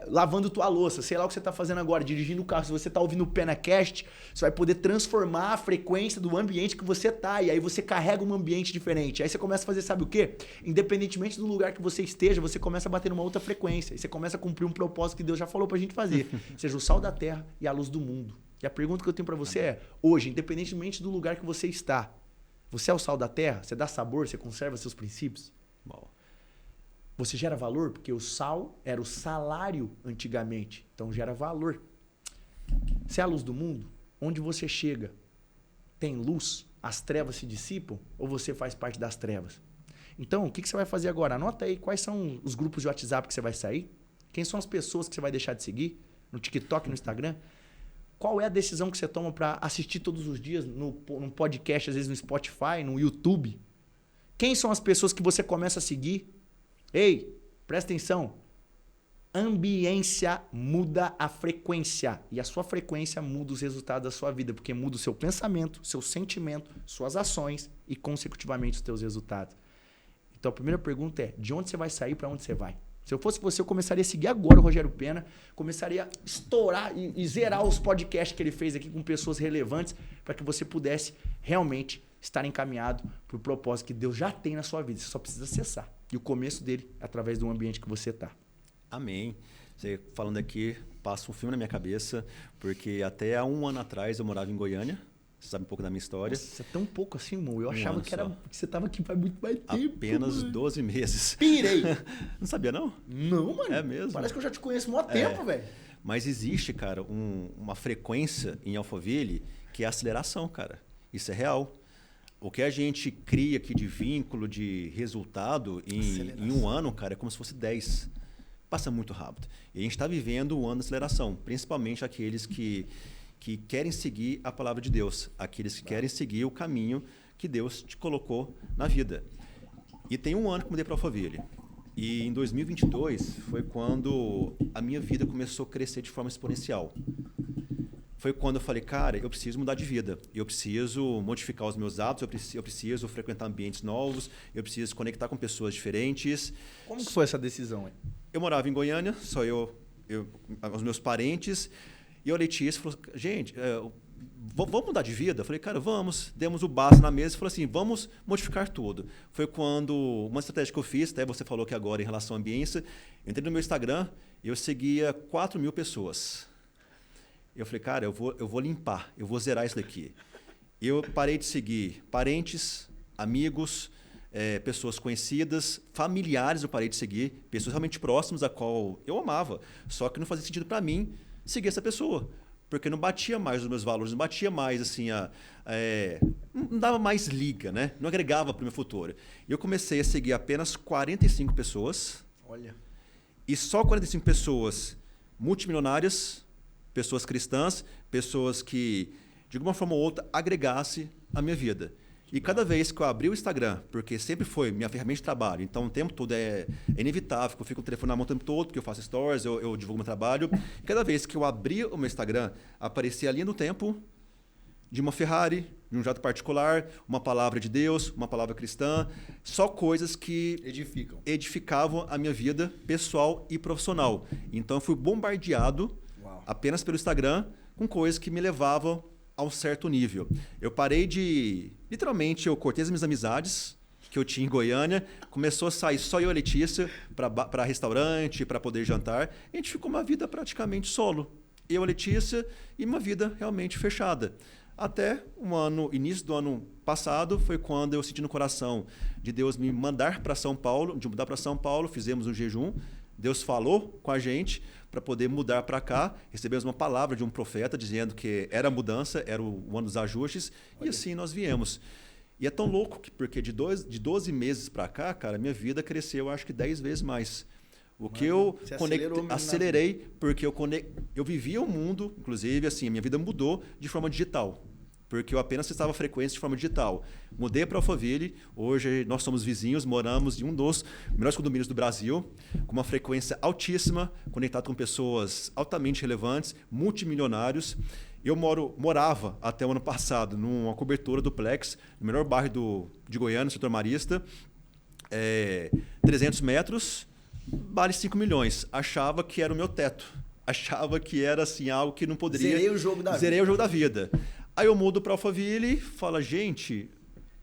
lavando tua louça, sei lá o que você está fazendo agora, dirigindo o carro, se você está ouvindo o PenaCast, você vai poder transformar a frequência do ambiente que você tá, e aí você carrega um ambiente diferente. Aí você começa a fazer, sabe o quê? Independentemente do lugar que você esteja, você começa a bater numa outra frequência, e você começa a cumprir um propósito que Deus já falou pra gente fazer, seja o sal da terra e a luz do mundo. E a pergunta que eu tenho para você é, hoje, independentemente do lugar que você está, você é o sal da terra? Você dá sabor? Você conserva seus princípios? Bom. Você gera valor? Porque o sal era o salário antigamente. Então gera valor. Você é a luz do mundo? Onde você chega, tem luz? As trevas se dissipam? Ou você faz parte das trevas? Então, o que você vai fazer agora? Anota aí quais são os grupos de WhatsApp que você vai sair. Quem são as pessoas que você vai deixar de seguir? No TikTok, no Instagram? Qual é a decisão que você toma para assistir todos os dias num podcast, às vezes no Spotify, no YouTube? Quem são as pessoas que você começa a seguir? Ei, presta atenção. Ambiência muda a frequência. E a sua frequência muda os resultados da sua vida, porque muda o seu pensamento, seu sentimento, suas ações e, consecutivamente, os seus resultados. Então, a primeira pergunta é, de onde você vai sair, para onde você vai? Se eu fosse você, eu começaria a seguir agora o Rogério Pena, começaria a estourar e zerar os podcasts que ele fez aqui com pessoas relevantes para que você pudesse realmente estar encaminhado para o propósito que Deus já tem na sua vida. Você só precisa acessar. E o começo dele é através do ambiente que você está. Amém. Você falando aqui, passa um filme na minha cabeça, porque até há um ano atrás eu morava em Goiânia. Você sabe um pouco da minha história. Nossa, é tão pouco assim, irmão. Eu achava que você estava aqui faz muito mais tempo. Apenas 12 meses. Pirei! Não sabia, não? Não, mano. É mesmo? Parece que eu já te conheço há muito tempo, velho. Mas existe, cara, uma frequência em Alphaville que é a aceleração, cara. Isso é real. O que a gente cria aqui de vínculo, de resultado em um ano, cara, é como se fosse 10. Passa muito rápido. E a gente está vivendo um ano de aceleração, principalmente aqueles que querem seguir a palavra de Deus, aqueles que querem seguir o caminho que Deus te colocou na vida. E tem um ano que mudei para Alphaville. E em 2022 foi quando a minha vida começou a crescer de forma exponencial. foi quando eu falei, cara, eu preciso mudar de vida. Eu preciso modificar os meus hábitos, eu preciso frequentar ambientes novos, eu preciso conectar com pessoas diferentes. Como que foi essa decisão aí? Eu morava em Goiânia, só eu os meus parentes, e a Letícia falou, gente, vamos mudar de vida? Eu falei, cara, vamos. Demos o basta na mesa e falou assim, vamos modificar tudo. Foi quando uma estratégia que eu fiz, até você falou que agora em relação à ambiência, eu entrei no meu Instagram e eu seguia 4.000 pessoas. Eu falei, cara, eu vou limpar, eu vou zerar isso daqui. Eu parei de seguir parentes, amigos, pessoas conhecidas, familiares eu parei de seguir, pessoas realmente próximas a qual eu amava. Só que não fazia sentido para mim seguir essa pessoa, porque não batia mais os meus valores, não batia mais assim, não dava mais liga, né? Não agregava para o meu futuro. E eu comecei a seguir apenas 45 pessoas. Olha. E só 45 pessoas multimilionárias, pessoas cristãs, pessoas que, de alguma forma ou outra, agregasse a minha vida. E cada vez que eu abri o Instagram, porque sempre foi minha ferramenta de trabalho, então o tempo todo é inevitável, eu fico com o telefone na mão o tempo todo, porque eu faço stories, eu divulgo meu trabalho. E cada vez que eu abri o meu Instagram, aparecia a linha do tempo de uma Ferrari, de um jato particular, uma palavra de Deus, uma palavra cristã, só coisas que edificavam a minha vida pessoal e profissional. Então eu fui bombardeado apenas pelo Instagram com coisas que me levavam a um certo nível. Eu parei de... Literalmente, eu cortei as minhas amizades que eu tinha em Goiânia, começou a sair só eu e a Letícia para restaurante, para poder jantar. A gente ficou uma vida praticamente solo. Eu, a Letícia, e uma vida realmente fechada. Até início do ano passado, foi quando eu senti no coração de Deus me mandar para São Paulo, de mudar para São Paulo, fizemos um jejum. Deus falou com a gente para poder mudar para cá. Recebemos uma palavra de um profeta dizendo que era a mudança, era o ano dos ajustes. Olha. E assim nós viemos. E é tão louco porque de 12 meses para cá, cara, minha vida cresceu, acho que 10 vezes mais. O que eu acelerei porque eu vivia o mundo, inclusive, assim, a minha vida mudou de forma digital. Porque eu apenas acessava frequência de forma digital. Mudei para Alphaville, hoje nós somos vizinhos, moramos em um dos melhores condomínios do Brasil, com uma frequência altíssima, conectado com pessoas altamente relevantes, multimilionários. Eu morava até o ano passado numa cobertura duplex, no melhor bairro de Goiânia, no setor marista, 300 metros, vale 5 milhões. Achava que era o meu teto. Achava que era assim, algo que não poderia... Zerei o jogo da vida. Aí eu mudo para Alphaville e falo, gente,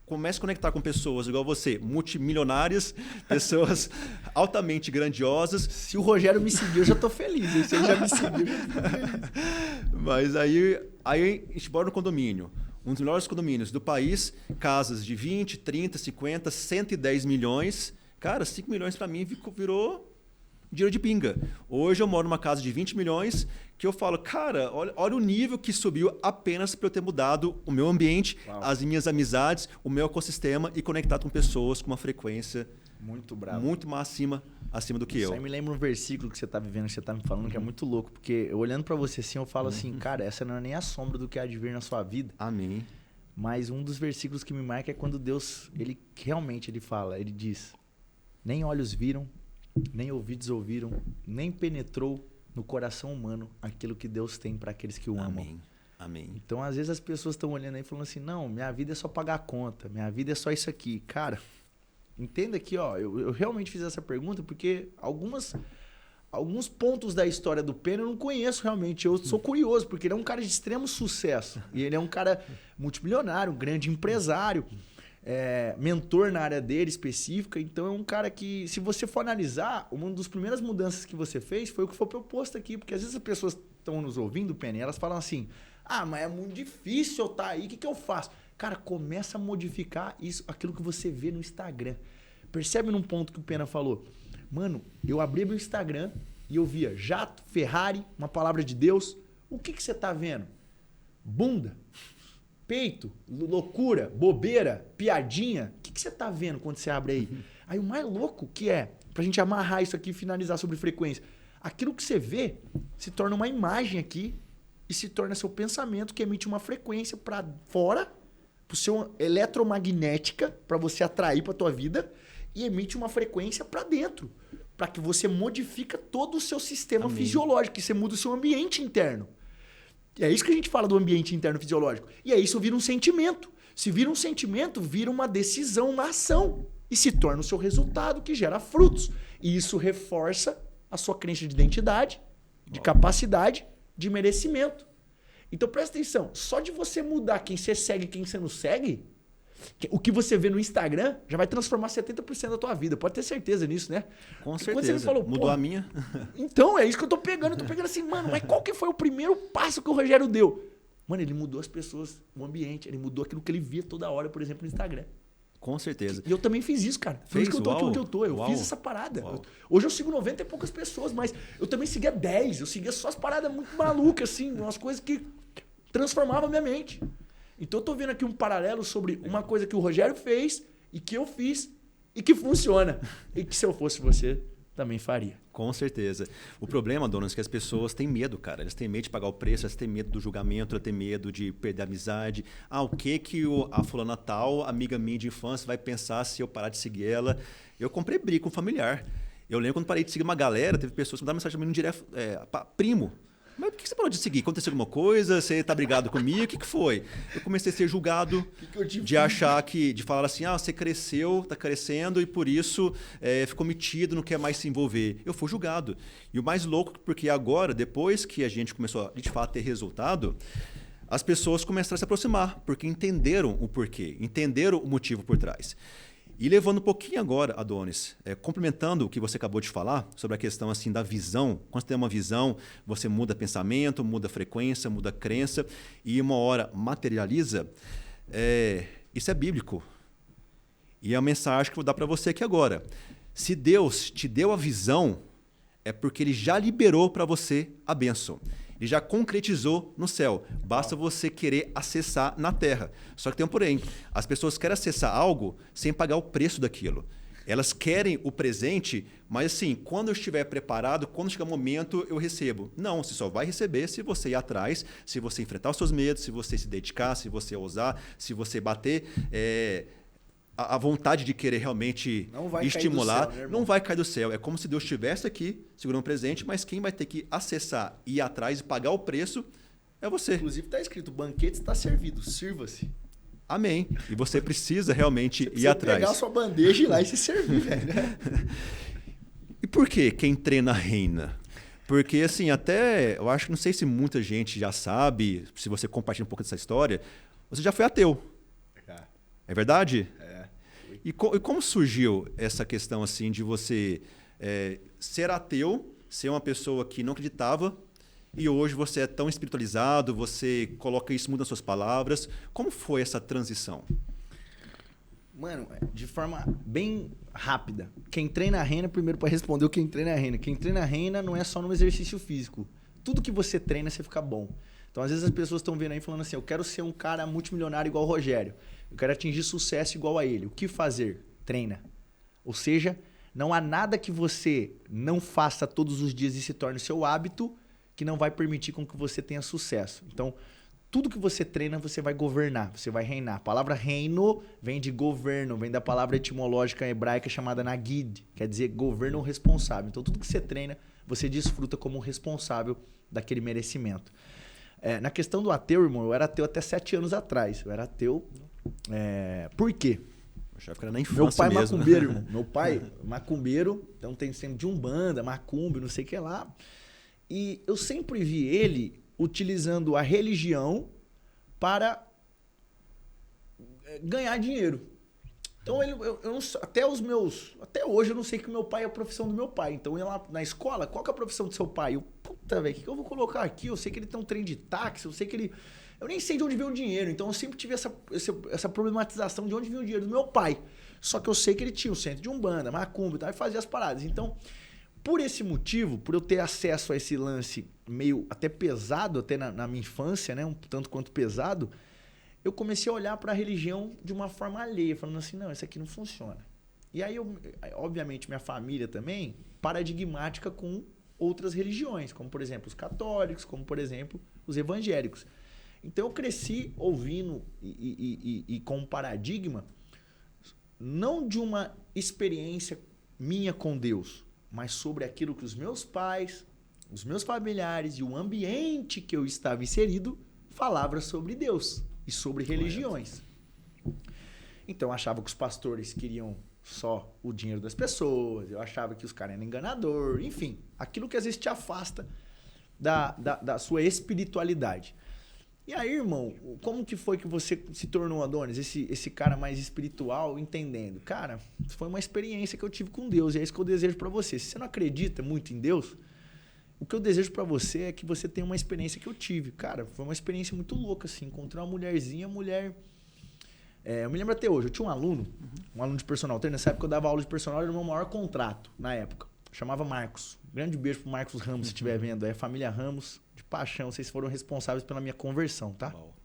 comece a conectar com pessoas igual você, multimilionárias, pessoas altamente grandiosas. Se o Rogério me seguiu, eu já estou feliz. Se ele já me seguiu, eu já estou feliz. Mas aí a gente mora no condomínio, um dos melhores condomínios do país, casas de 20, 30, 50, 110 milhões. Cara, 5 milhões para mim virou dinheiro de pinga. Hoje eu moro numa casa de 20 milhões que eu falo, cara, olha o nível que subiu apenas para eu ter mudado o meu ambiente, as minhas amizades, o meu ecossistema e conectado com pessoas com uma frequência muito brava, muito mais acima do que eu. Isso aí me lembra um versículo que você está vivendo, que você está me falando, que é muito louco, porque eu olhando para você assim, eu falo assim, cara, essa não é nem a sombra do que há de vir na sua vida. Amém. Mas um dos versículos que me marca é quando Deus, ele fala, ele diz, nem olhos viram, nem ouvidos ouviram, nem penetrou no coração humano aquilo que Deus tem para aqueles que o amam. Amém. Então, às vezes as pessoas estão olhando aí e falando assim, não, minha vida é só pagar a conta, minha vida é só isso aqui. Cara, entenda que eu realmente fiz essa pergunta porque alguns pontos da história do Pena eu não conheço realmente. Eu sou curioso, porque ele é um cara de extremo sucesso. E ele é um cara multimilionário, um grande empresário. Mentor na área dele específica, então é um cara que, se você for analisar, uma das primeiras mudanças que você fez foi o que foi proposto aqui, porque às vezes as pessoas estão nos ouvindo, Penny, elas falam assim, mas é muito difícil eu estar aí, o que eu faço? Cara, começa a modificar aquilo que você vê no Instagram. Percebe num ponto que o Pena falou, mano, eu abri meu Instagram e eu via jato, Ferrari, uma palavra de Deus, o que você tá vendo? Bunda? Peito, loucura, bobeira, piadinha. O que você tá vendo quando você abre aí? Aí o mais louco que é, pra gente amarrar isso aqui e finalizar sobre frequência, aquilo que você vê se torna uma imagem aqui e se torna seu pensamento que emite uma frequência para fora, pro seu eletromagnética, para você atrair pra tua vida, e emite uma frequência para dentro, para que você modifica todo o seu sistema fisiológico, que você muda o seu ambiente interno. E é isso que a gente fala do ambiente interno fisiológico. E aí isso vira um sentimento. Se vira um sentimento, vira uma decisão, uma ação. E se torna o seu resultado, que gera frutos. E isso reforça a sua crença de identidade, de capacidade, de merecimento. Então presta atenção, só de você mudar quem você segue e quem você não segue, o que você vê no Instagram já vai transformar 70% da tua vida. Pode ter certeza nisso, né? Com certeza. Quando você me falou, mudou a minha. Então, é isso que eu tô pegando. Eu tô pegando assim, mano, mas qual que foi o primeiro passo que o Rogério deu? Mano, ele mudou as pessoas, o ambiente, ele mudou aquilo que ele via toda hora, por exemplo, no Instagram. Com certeza. E eu também fiz isso, cara. Por isso que eu tô aqui onde eu tô. Eu fiz essa parada. Hoje eu sigo 90 e poucas pessoas, mas eu também seguia 10. Eu seguia só as paradas muito malucas, assim, umas coisas que transformavam a minha mente. Então eu tô vendo aqui um paralelo sobre uma coisa que o Rogério fez e que eu fiz e que funciona. E que se eu fosse você, também faria. Com certeza. O problema, Donas, é que as pessoas têm medo, cara. Elas têm medo de pagar o preço, elas têm medo do julgamento, elas têm medo de perder a amizade. O que a fulana tal, amiga minha de infância, vai pensar se eu parar de seguir ela? Eu comprei briga com um familiar. Eu lembro quando parei de seguir uma galera, teve pessoas que mandaram mensagem pra mim no direto, primo. Mas por que você parou de seguir? Aconteceu alguma coisa? Você tá brigado comigo? O que foi? Eu comecei a ser julgado de achar de falar assim, você cresceu, tá crescendo e por isso ficou metido, não quer mais se envolver. Eu fui julgado. E o mais louco, porque agora, depois que a gente começou de fato a ter resultado, as pessoas começaram a se aproximar, porque entenderam o porquê, entenderam o motivo por trás. E levando um pouquinho agora, Adonis, complementando o que você acabou de falar sobre a questão assim da visão. Quando você tem uma visão, você muda pensamento, muda frequência, muda crença e uma hora materializa. Isso é bíblico. E é a mensagem que eu vou dar para você aqui agora. Se Deus te deu a visão, é porque Ele já liberou para você a bênção. Ele já concretizou no céu. Basta você querer acessar na terra. Só que tem um porém. As pessoas querem acessar algo sem pagar o preço daquilo. Elas querem o presente, mas assim, quando eu estiver preparado, quando chegar o momento, eu recebo. Não, você só vai receber se você ir atrás, se você enfrentar os seus medos, se você se dedicar, se você ousar, se você bater... A vontade de querer realmente estimular não vai cair do céu. É como se Deus estivesse aqui, segurando um presente, mas quem vai ter que acessar, ir atrás e pagar o preço é você. Inclusive está escrito, o banquete está servido, sirva-se. Amém. E você precisa realmente ir atrás. Pegar a sua bandeja e ir lá e se servir, velho. E por que quem treina reina? Porque, assim, até, eu acho que não sei se muita gente já sabe, se você compartilha um pouco dessa história, você já foi ateu. É verdade? E como surgiu essa questão assim de você ser ateu, ser uma pessoa que não acreditava e hoje você é tão espiritualizado, você coloca isso muito nas suas palavras. Como foi essa transição? Mano, de forma bem rápida. Quem treina a reina, primeiro para responder o quem treina a reina. Quem treina a reina não é só no exercício físico. Tudo que você treina, você fica bom. Então, às vezes as pessoas estão vendo aí falando assim, eu quero ser um cara multimilionário igual o Rogério. Eu quero atingir sucesso igual a ele. O que fazer? Treina. Ou seja, não há nada que você não faça todos os dias e se torne seu hábito que não vai permitir com que você tenha sucesso. Então, tudo que você treina, você vai governar, você vai reinar. A palavra reino vem de governo, vem da palavra etimológica hebraica chamada nagid, quer dizer governo ou responsável. Então, tudo que você treina, você desfruta como responsável daquele merecimento. Na questão do ateu, irmão, eu era ateu até 7 anos atrás. Eu era ateu... Por quê? Eu achava que era na infância meu pai mesmo. Macumbeiro, irmão. Meu pai macumbeiro, então tem sempre de umbanda, macumba, não sei o que lá. E eu sempre vi ele utilizando a religião para ganhar dinheiro. Então até hoje eu não sei que o meu pai é a profissão do meu pai. Então eu ia lá na escola, qual que é a profissão do seu pai? Puta, velho, o que eu vou colocar aqui? Eu sei que ele tem um trem de táxi, eu sei que ele... Eu nem sei de onde veio o dinheiro, então eu sempre tive essa problematização de onde veio o dinheiro do meu pai. Só que eu sei que ele tinha o centro de umbanda, macumba e tal, e fazia as paradas. Então, por esse motivo, por eu ter acesso a esse lance meio até pesado, até na minha infância, né, um tanto quanto pesado, eu comecei a olhar para a religião de uma forma alheia, falando assim, não, isso aqui não funciona. E aí, obviamente, minha família também, paradigmática com outras religiões, como, por exemplo, os católicos, como, por exemplo, os evangélicos. Então, eu cresci ouvindo e com um paradigma, não de uma experiência minha com Deus, mas sobre aquilo que os meus pais, os meus familiares e o ambiente que eu estava inserido falava sobre Deus e sobre religiões. Então eu achava que os pastores queriam só o dinheiro das pessoas, eu achava que os caras eram enganadores, enfim, aquilo que às vezes te afasta da sua espiritualidade. E aí, irmão, como que foi que você se tornou, Adonis, esse cara mais espiritual, entendendo? Cara, foi uma experiência que eu tive com Deus, e é isso que eu desejo pra você. Se você não acredita muito em Deus, o que eu desejo pra você é que você tenha uma experiência que eu tive. Cara, foi uma experiência muito louca, assim. Encontrei uma mulherzinha, eu me lembro até hoje, eu tinha um aluno de personal trainer. Nessa época eu dava aula de personal, era o meu maior contrato na época. Chamava Marcos. Grande beijo pro Marcos Ramos, se estiver vendo. É a família Ramos, de paixão. Vocês foram responsáveis pela minha conversão, tá? Uau.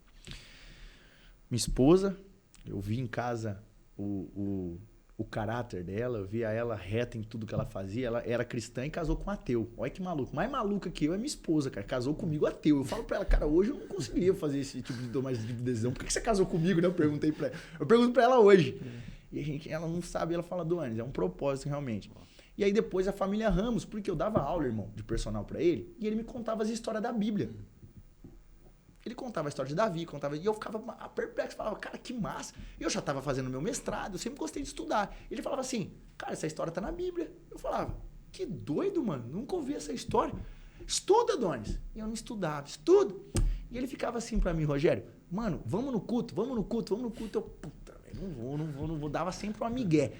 Minha esposa, eu vi em casa o caráter dela, eu via ela reta em tudo que ela fazia. Ela era cristã e casou com um ateu. Olha que maluco. Mais maluca que eu é minha esposa, cara. Casou comigo ateu. Eu falo pra ela, cara, hoje eu não conseguiria fazer esse tipo de decisão. Por que você casou comigo, né? Eu perguntei pra ela. Eu pergunto pra ela hoje. E ela não sabe, ela fala, Adonis, é um propósito realmente. E aí depois a família Ramos, porque eu dava aula, irmão, de personal pra ele, e ele me contava as histórias da Bíblia. Ele contava a história de Davi, e eu ficava perplexo, falava, cara, que massa. E eu já estava fazendo meu mestrado, eu sempre gostei de estudar. Ele falava assim, cara, essa história tá na Bíblia. Eu falava, que doido, mano, nunca ouvi essa história. Estuda, Adonis. E eu não estudava, estudo. E ele ficava assim pra mim, Rogério, mano, vamos no culto. Eu, puta, não vou, dava sempre um migué.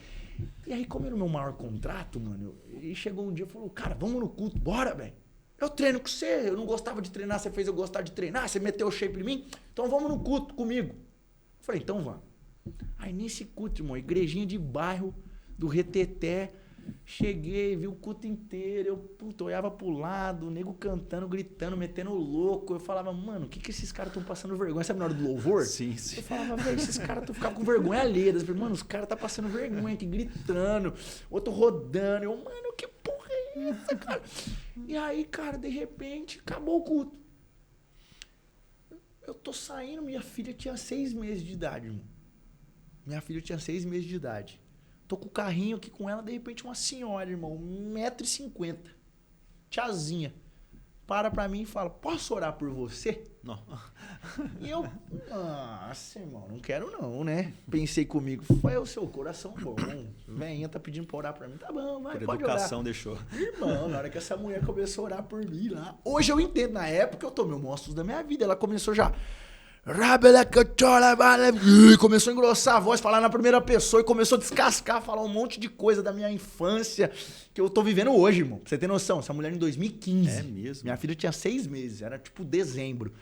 E aí, como era o meu maior contrato, mano, ele chegou um dia e falou, cara, vamos no culto, bora, velho. Eu treino com você, eu não gostava de treinar, você fez eu gostar de treinar, você meteu o shape em mim, então vamos no culto comigo. Eu falei, então vamos. Aí nesse culto, irmão, igrejinha de bairro, do Reteté, cheguei, vi o culto inteiro, eu olhava pro lado, o nego cantando, gritando, metendo louco. Eu falava, mano, o que esses caras estão passando vergonha? Sabe na hora do louvor? Sim, sim. Eu falava, velho, esses caras estão ficando com vergonha alheia. Eu falei, mano, os caras estão passando vergonha aqui, gritando, outro rodando. Eu, mano, que porra é essa, cara? E aí, cara, de repente, acabou o culto. Eu tô saindo, minha filha tinha 6 meses de idade, irmão. Minha filha tinha 6 meses de idade. Tô com o carrinho aqui com ela, de repente uma senhora, irmão, 1,50 m. Tiazinha. Para pra mim e fala, posso orar por você? Não. E eu, nossa, irmão, não quero não, né? Pensei comigo, foi o seu coração bom. Venha, tá pedindo pra orar pra mim. Tá bom, vai, por pode educação orar. Deixou. Irmão, na hora que essa mulher começou a orar por mim lá. Hoje eu entendo, na época eu tomei um monstro da minha vida. Ela começou já... Começou a engrossar a voz, falar na primeira pessoa e começou a descascar, falar um monte de coisa da minha infância que eu tô vivendo hoje, irmão. Pra você ter noção, essa mulher em 2015. É mesmo? Minha filha tinha 6 meses, era tipo dezembro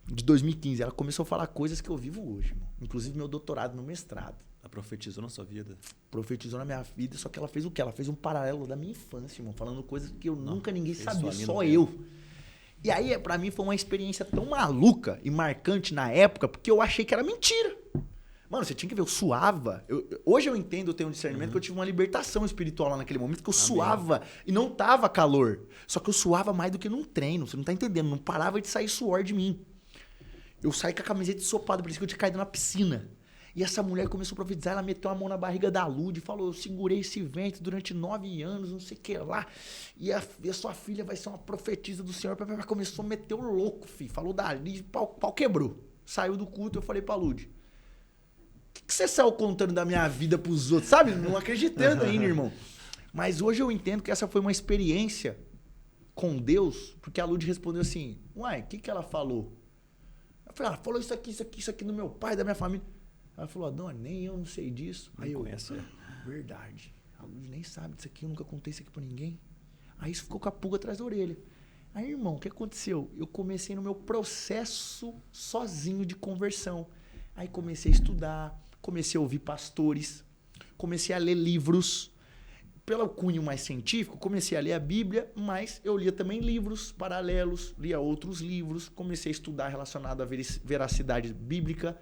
de 2015. Ela começou a falar coisas que eu vivo hoje, irmão. Inclusive meu doutorado, meu mestrado. Ela profetizou na sua vida? Profetizou na minha vida, só que ela fez o quê? Ela fez um paralelo da minha infância, irmão. Falando coisas que eu nunca ninguém sabia, só eu. E aí, pra mim, foi uma experiência tão maluca e marcante na época, porque eu achei que era mentira. Mano, você tinha que ver, eu suava. Hoje eu entendo, eu tenho um discernimento que eu tive uma libertação espiritual lá naquele momento, que eu suava e não tava calor. Só que eu suava mais do que num treino, você não tá entendendo, não parava de sair suor de mim. Eu saí com a camiseta ensopada, parecia que eu tinha caído na piscina. E essa mulher começou a profetizar, ela meteu a mão na barriga da Lud e falou, eu segurei esse vento durante 9 anos, não sei o que lá, e a sua filha vai ser uma profetisa do Senhor. Ela começou a meter o louco, filho. Falou dali, pau quebrou. Saiu do culto, eu falei pra Lud, o que você saiu contando da minha vida pros outros? Sabe, não acreditando ainda, irmão. Mas hoje eu entendo que essa foi uma experiência com Deus, porque a Lud respondeu assim, uai, o que ela falou? Eu falei, ela falou isso aqui do meu pai, da minha família. Ela falou, Adonis, nem eu não sei disso. Aí eu, verdade. A Lud nem sabe disso aqui, eu nunca contei isso aqui pra ninguém. Aí isso ficou com a pulga atrás da orelha. Aí, irmão, o que aconteceu? Eu comecei no meu processo sozinho de conversão. Aí comecei a estudar, comecei a ouvir pastores, comecei a ler livros. Pelo cunho mais científico, comecei a ler a Bíblia, mas eu lia também livros paralelos, lia outros livros, comecei a estudar relacionado à veracidade bíblica.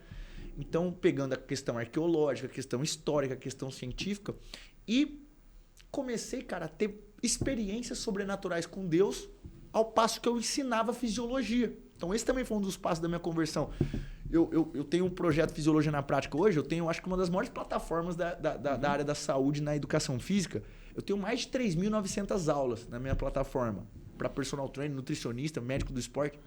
Então, pegando a questão arqueológica, a questão histórica, a questão científica, e comecei, cara, a ter experiências sobrenaturais com Deus, ao passo que eu ensinava fisiologia. Então, esse também foi um dos passos da minha conversão. Eu tenho um projeto Fisiologia na Prática hoje, eu tenho, acho que uma das maiores plataformas da área da saúde na educação física. Eu tenho mais de 3.900 aulas na minha plataforma, para personal trainer, nutricionista, médico do esporte.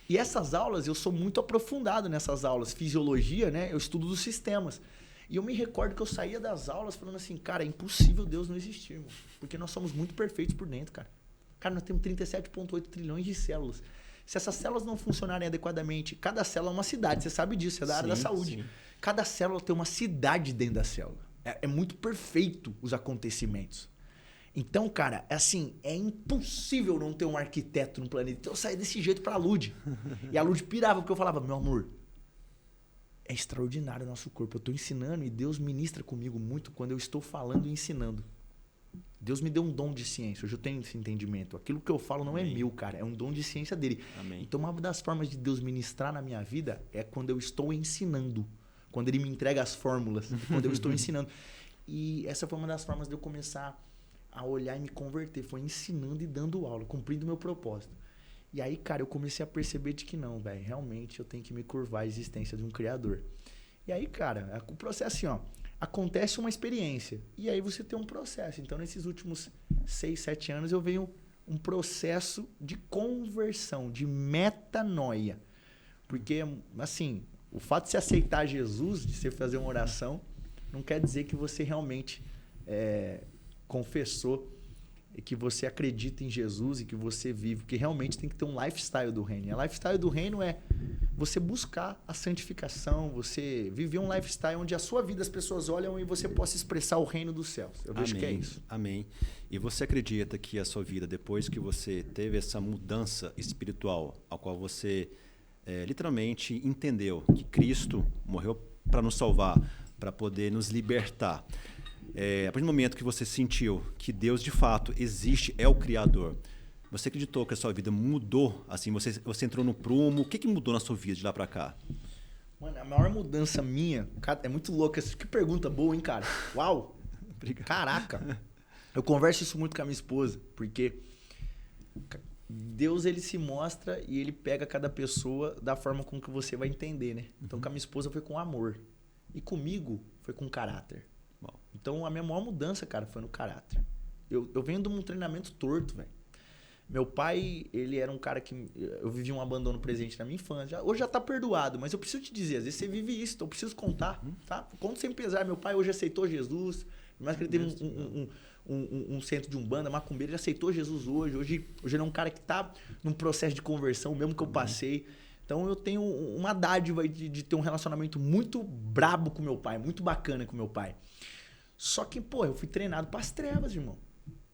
E essas aulas, eu sou muito aprofundado nessas aulas. Fisiologia, né? Eu estudo dos sistemas. E eu me recordo que eu saía das aulas falando assim, cara, é impossível Deus não existir, irmão. Porque nós somos muito perfeitos por dentro, cara. Cara, nós temos 37,8 trilhões de células. Se essas células não funcionarem adequadamente, cada célula é uma cidade, você sabe disso, é da área da saúde. Sim. Cada célula tem uma cidade dentro da célula. É muito perfeito os acontecimentos. Então, cara, assim, é impossível não ter um arquiteto no planeta. Então eu saí desse jeito pra Lud. E a Lud pirava, porque eu falava, meu amor, é extraordinário o nosso corpo. Eu tô ensinando e Deus ministra comigo muito quando eu estou falando e ensinando. Deus me deu um dom de ciência, hoje eu tenho esse entendimento. Aquilo que eu falo não Amém. É meu, cara, é um dom de ciência dele. Amém. Então uma das formas de Deus ministrar na minha vida é quando eu estou ensinando. Quando ele me entrega as fórmulas, quando eu estou ensinando. E essa foi uma das formas de eu começar a olhar e me converter. Foi ensinando e dando aula, cumprindo o meu propósito. E aí, cara, eu comecei a perceber de que não, velho. Realmente eu tenho que me curvar à existência de um criador. E aí, cara, o processo assim, ó. Acontece uma experiência. E aí você tem um processo. Então, nesses últimos 6, 7 anos, eu venho um processo de conversão, de metanoia. Porque, assim, o fato de você aceitar Jesus, de você fazer uma oração, não quer dizer que você realmente confessou e que você acredita em Jesus e que você vive. Porque realmente tem que ter um lifestyle do reino. E a lifestyle do reino é você buscar a santificação, você viver um lifestyle onde a sua vida as pessoas olham e você possa expressar o reino dos céus. Eu vejo que é isso. Amém. E você acredita que a sua vida, depois que você teve essa mudança espiritual, ao qual você literalmente entendeu que Cristo morreu para nos salvar, para poder nos libertar, a partir do momento que você sentiu que Deus de fato existe, é o Criador, você acreditou que a sua vida mudou? Assim, você entrou no prumo. O que mudou na sua vida de lá pra cá? Mano, a maior mudança minha... Cara, é muito louco. Que pergunta boa, hein, cara? Uau! Obrigado. Caraca! Eu converso isso muito com a minha esposa, porque Deus, ele se mostra e ele pega cada pessoa da forma com que você vai entender, né? Então, com a minha esposa foi com amor. E comigo foi com caráter. Bom. Então, a minha maior mudança, cara, foi no caráter. Eu venho de um treinamento torto, velho. Meu pai, ele era um cara que... Eu vivi um abandono presente na minha infância. Hoje já tá perdoado, mas eu preciso te dizer, às vezes você vive isso, então eu preciso contar, tá? Conto sem pesar. Meu pai hoje aceitou Jesus, mas que ele teve um centro de umbanda, macumbeiro, ele aceitou Jesus hoje. Hoje ele é um cara que tá num processo de conversão, mesmo que eu passei. Então eu tenho uma dádiva de ter um relacionamento muito brabo com meu pai, muito bacana com meu pai. Só que, pô, eu fui treinado pras trevas, irmão.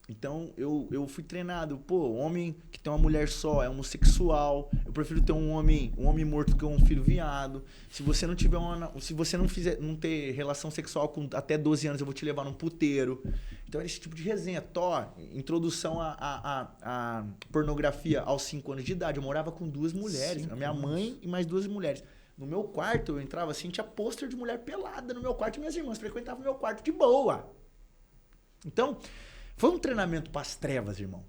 Então, eu fui treinado, homem que tem uma mulher só é homossexual, eu prefiro ter um homem morto que um filho viado. Se você não tiver se você não ter relação sexual com até 12 anos, eu vou te levar num puteiro. Então, era esse tipo de resenha. Introdução à pornografia aos 5 anos de idade. Eu morava com 2 mulheres, a minha mãe e mais 2 mulheres. No meu quarto, eu entrava assim, tinha pôster de mulher pelada no meu quarto e minhas irmãs frequentavam o meu quarto de boa. Então... Foi um treinamento para as trevas, irmão.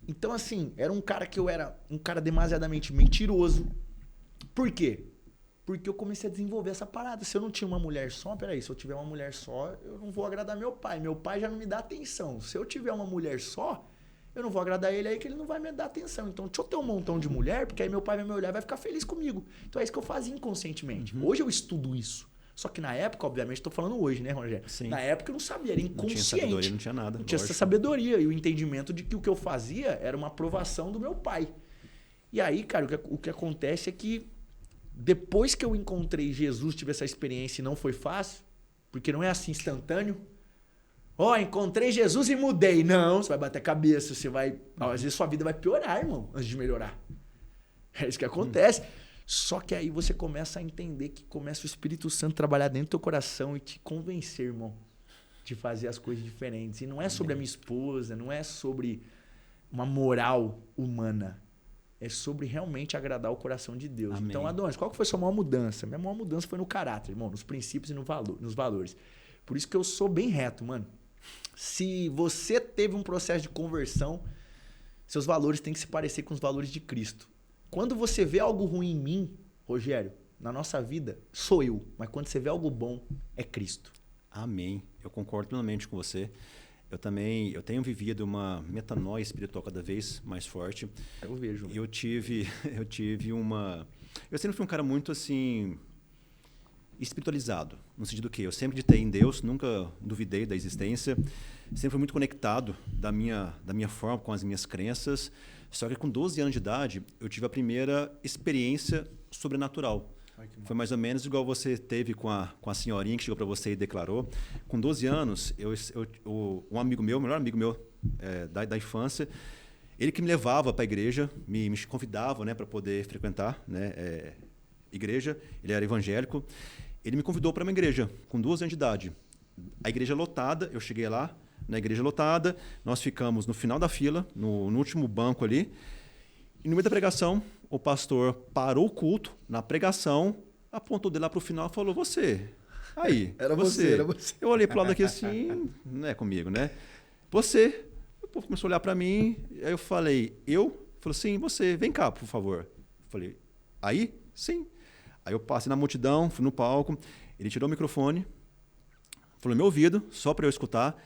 Então, assim, era um cara que eu era um cara demasiadamente mentiroso. Por quê? Porque eu comecei a desenvolver essa parada. Se eu não tinha uma mulher só, peraí, se eu tiver uma mulher só, eu não vou agradar meu pai. Meu pai já não me dá atenção. Se eu tiver uma mulher só, eu não vou agradar ele aí que ele não vai me dar atenção. Então, deixa eu ter um montão de mulher, porque aí meu pai vai me olhar e vai ficar feliz comigo. Então, é isso que eu fazia inconscientemente. Hoje eu estudo isso. Só que na época, obviamente, estou falando hoje, né, Rogério? Sim. Na época eu não sabia, era inconsciente. Não tinha sabedoria, não tinha nada. Não tinha essa sabedoria e o entendimento de que o que eu fazia era uma aprovação do meu pai. E aí, cara, o que acontece é que depois que eu encontrei Jesus, tive essa experiência e não foi fácil, porque não é assim instantâneo. Encontrei Jesus e mudei. Não, você vai bater a cabeça, você vai... Às vezes sua vida vai piorar, irmão, antes de melhorar. É isso que acontece. Só que aí você começa a entender que começa o Espírito Santo a trabalhar dentro do teu coração e te convencer, irmão, de fazer as coisas diferentes. E não é sobre a minha esposa, não é sobre uma moral humana. É sobre realmente agradar o coração de Deus. Amém. Então, Adonis, qual que foi a sua maior mudança? Minha maior mudança foi no caráter, irmão, nos princípios e nos valores. Por isso que eu sou bem reto, mano. Se você teve um processo de conversão, seus valores têm que se parecer com os valores de Cristo. Quando você vê algo ruim em mim, Rogério, na nossa vida, sou eu. Mas quando você vê algo bom, é Cristo. Amém. Eu concordo plenamente com você. eu tenho vivido uma metanoia espiritual cada vez mais forte. Eu vejo. Eu tive uma... Eu sempre fui um cara muito, assim, espiritualizado. No sentido que eu sempre acreditei em Deus, nunca duvidei da existência. Sempre fui muito conectado da minha forma, com as minhas crenças. Só que com 12 anos de idade, eu tive a primeira experiência sobrenatural. Foi mais ou menos igual você teve com a senhorinha que chegou para você e declarou. Com 12 anos, um amigo meu, o melhor amigo meu da infância, ele que me levava para a igreja, me convidava, né, para poder frequentar, né, igreja. Ele era evangélico. Ele me convidou para uma igreja com 12 anos de idade. A igreja lotada, eu cheguei lá, na igreja lotada, nós ficamos no final da fila, no último banco ali. E no meio da pregação, o pastor parou o culto na pregação, apontou dele lá para o final e falou: você. Aí, era você. Eu olhei para o lado aqui assim, não é comigo, né? Você. O povo começou a olhar para mim, aí eu falei: eu? Ele falou: sim, você, vem cá, por favor. Eu falei: aí? Sim. Aí eu passei na multidão, fui no palco, ele tirou o microfone, falou no meu ouvido, só para eu escutar.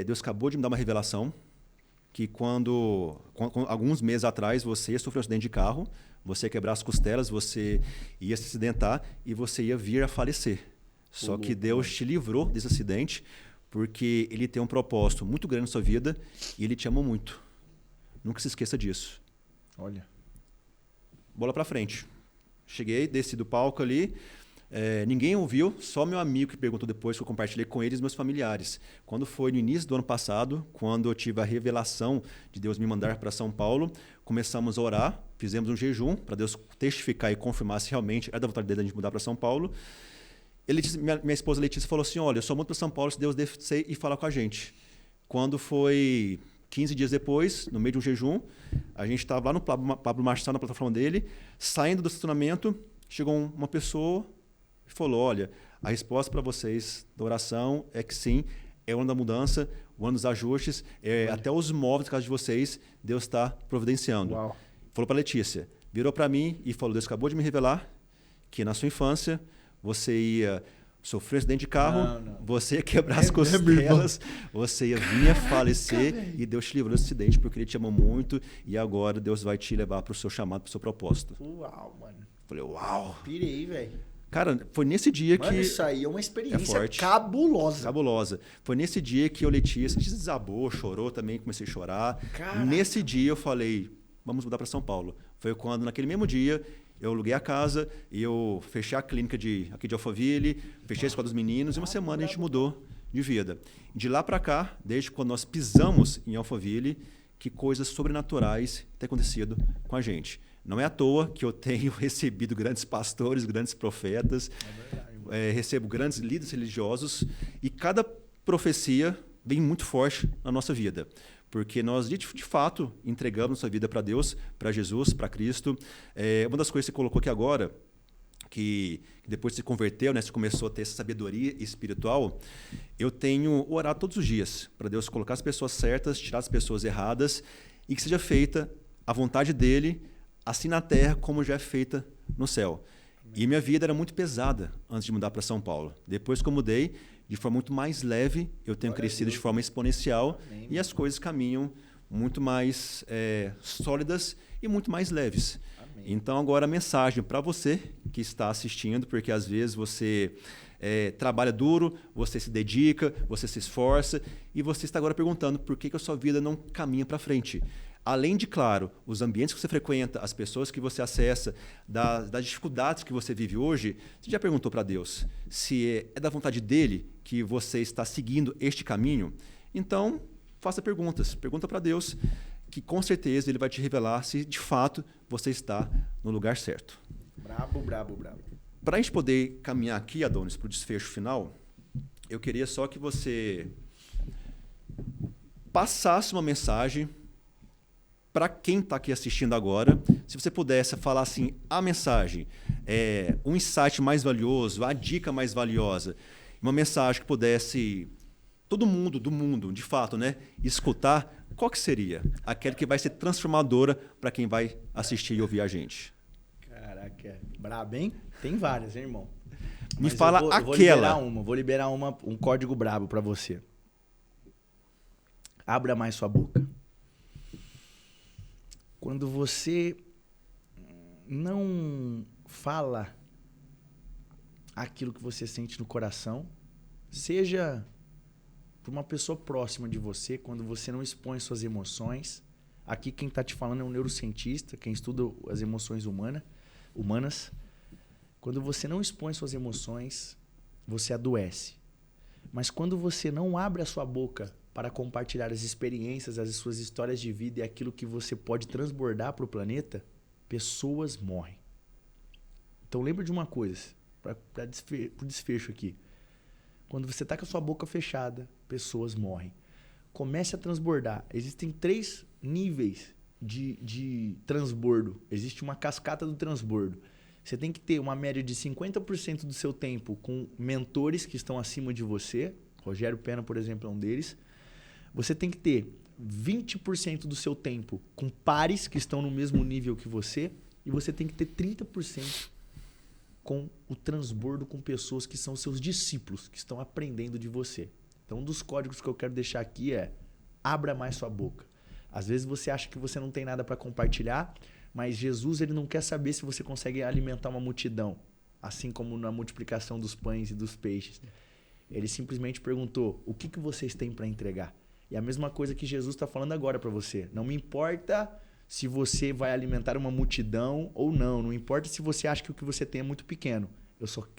Deus acabou de me dar uma revelação, que alguns meses atrás você sofreu um acidente de carro, você ia quebrar as costelas, você ia se acidentar e você ia vir a falecer. Só que Deus te livrou desse acidente porque Ele tem um propósito muito grande na sua vida e Ele te ama muito. Nunca se esqueça disso. Olha. Bola pra frente. Cheguei, desci do palco ali. Ninguém ouviu, só meu amigo que perguntou depois, que eu compartilhei com eles, meus familiares. Quando foi no início do ano passado, quando eu tive a revelação de Deus me mandar para São Paulo, começamos a orar, fizemos um jejum para Deus testificar e confirmar se realmente era da vontade dele a gente mudar para São Paulo. Minha esposa Letícia falou assim: olha, eu só mudo para São Paulo se Deus descer e falar com a gente. Quando foi 15 dias depois, no meio de um jejum, a gente estava lá no Pablo Marçal, na plataforma dele, saindo do estacionamento, chegou uma pessoa e falou: olha, a resposta para vocês da oração é que sim, é o ano da mudança, o ano dos ajustes, até os móveis da casa de vocês, Deus está providenciando. Uau. Falou para Letícia, virou para mim e falou: Deus acabou de me revelar que na sua infância você ia sofrer um acidente de carro, você ia quebrar as costelas, você ia vir a falecer e Deus te livrou desse acidente porque Ele te ama muito e agora Deus vai te levar para o seu chamado, para o seu propósito. Uau, mano. Falei: uau. Pirei, velho. Cara, foi nesse dia que... Isso aí é uma experiência forte. cabulosa. Cabulosa. Foi nesse dia que eu, Letícia, desabou, chorou também, comecei a chorar. Caraca. Nesse dia eu falei: vamos mudar para São Paulo. Foi quando, naquele mesmo dia, eu aluguei a casa e eu fechei a clínica aqui de Alphaville, fechei a escola dos meninos e uma semana a gente mudou de vida. De lá para cá, desde quando nós pisamos em Alphaville, que coisas sobrenaturais têm acontecido com a gente. Não é à toa que eu tenho recebido grandes pastores, grandes profetas, recebo grandes líderes religiosos e cada profecia vem muito forte na nossa vida. Porque nós, de fato, entregamos nossa vida para Deus, para Jesus, para Cristo. Uma das coisas que você colocou aqui agora, que depois se converteu, né, você começou a ter essa sabedoria espiritual, eu tenho orado todos os dias para Deus colocar as pessoas certas, tirar as pessoas erradas e que seja feita a vontade dEle, assim na terra como já é feita no céu. Amém. E minha vida era muito pesada antes de mudar para São Paulo. Depois que eu mudei, de forma muito mais leve, eu tenho crescido de forma exponencial. Amém. E as coisas caminham muito mais sólidas e muito mais leves. Amém. Então agora a mensagem para você que está assistindo, porque às vezes você trabalha duro, você se dedica, você se esforça e você está agora perguntando por que a sua vida não caminha para frente. Além de, claro, os ambientes que você frequenta, as pessoas que você acessa, das dificuldades que você vive hoje, você já perguntou para Deus se é da vontade dEle que você está seguindo este caminho? Então, faça perguntas. Pergunta para Deus, que com certeza Ele vai te revelar se de fato você está no lugar certo. Brabo, brabo, brabo. Para a gente poder caminhar aqui, Adonis, para o desfecho final, eu queria só que você passasse uma mensagem para quem está aqui assistindo agora, se você pudesse falar assim, a mensagem, um insight mais valioso, a dica mais valiosa, uma mensagem que pudesse todo mundo do mundo, de fato, né, escutar, qual que seria? Aquela que vai ser transformadora para quem vai assistir e ouvir a gente. Caraca, brabo, hein? Tem várias, hein, irmão? Me fala aquela. Vou liberar um código brabo para você. Abra mais sua boca. Quando você não fala aquilo que você sente no coração, seja para uma pessoa próxima de você, quando você não expõe suas emoções. Aqui quem está te falando é um neurocientista, quem estuda as emoções humanas. Quando você não expõe suas emoções, você adoece. Mas quando você não abre a sua boca para compartilhar as experiências, as suas histórias de vida e aquilo que você pode transbordar para o planeta, pessoas morrem. Então lembra de uma coisa, para o desfecho aqui. Quando você está com a sua boca fechada, pessoas morrem. Comece a transbordar. Existem 3 níveis de transbordo. Existe uma cascata do transbordo. Você tem que ter uma média de 50% do seu tempo com mentores que estão acima de você. Rogério Pena, por exemplo, é um deles. Você tem que ter 20% do seu tempo com pares que estão no mesmo nível que você. E você tem que ter 30% com o transbordo com pessoas que são seus discípulos, que estão aprendendo de você. Então, um dos códigos que eu quero deixar aqui é: abra mais sua boca. Às vezes você acha que você não tem nada para compartilhar, mas Jesus ele não quer saber se você consegue alimentar uma multidão, assim como na multiplicação dos pães e dos peixes. Ele simplesmente perguntou: o que vocês têm para entregar? E a mesma coisa que Jesus está falando agora para você. Não me importa se você vai alimentar uma multidão ou não. Não importa se você acha que o que você tem é muito pequeno.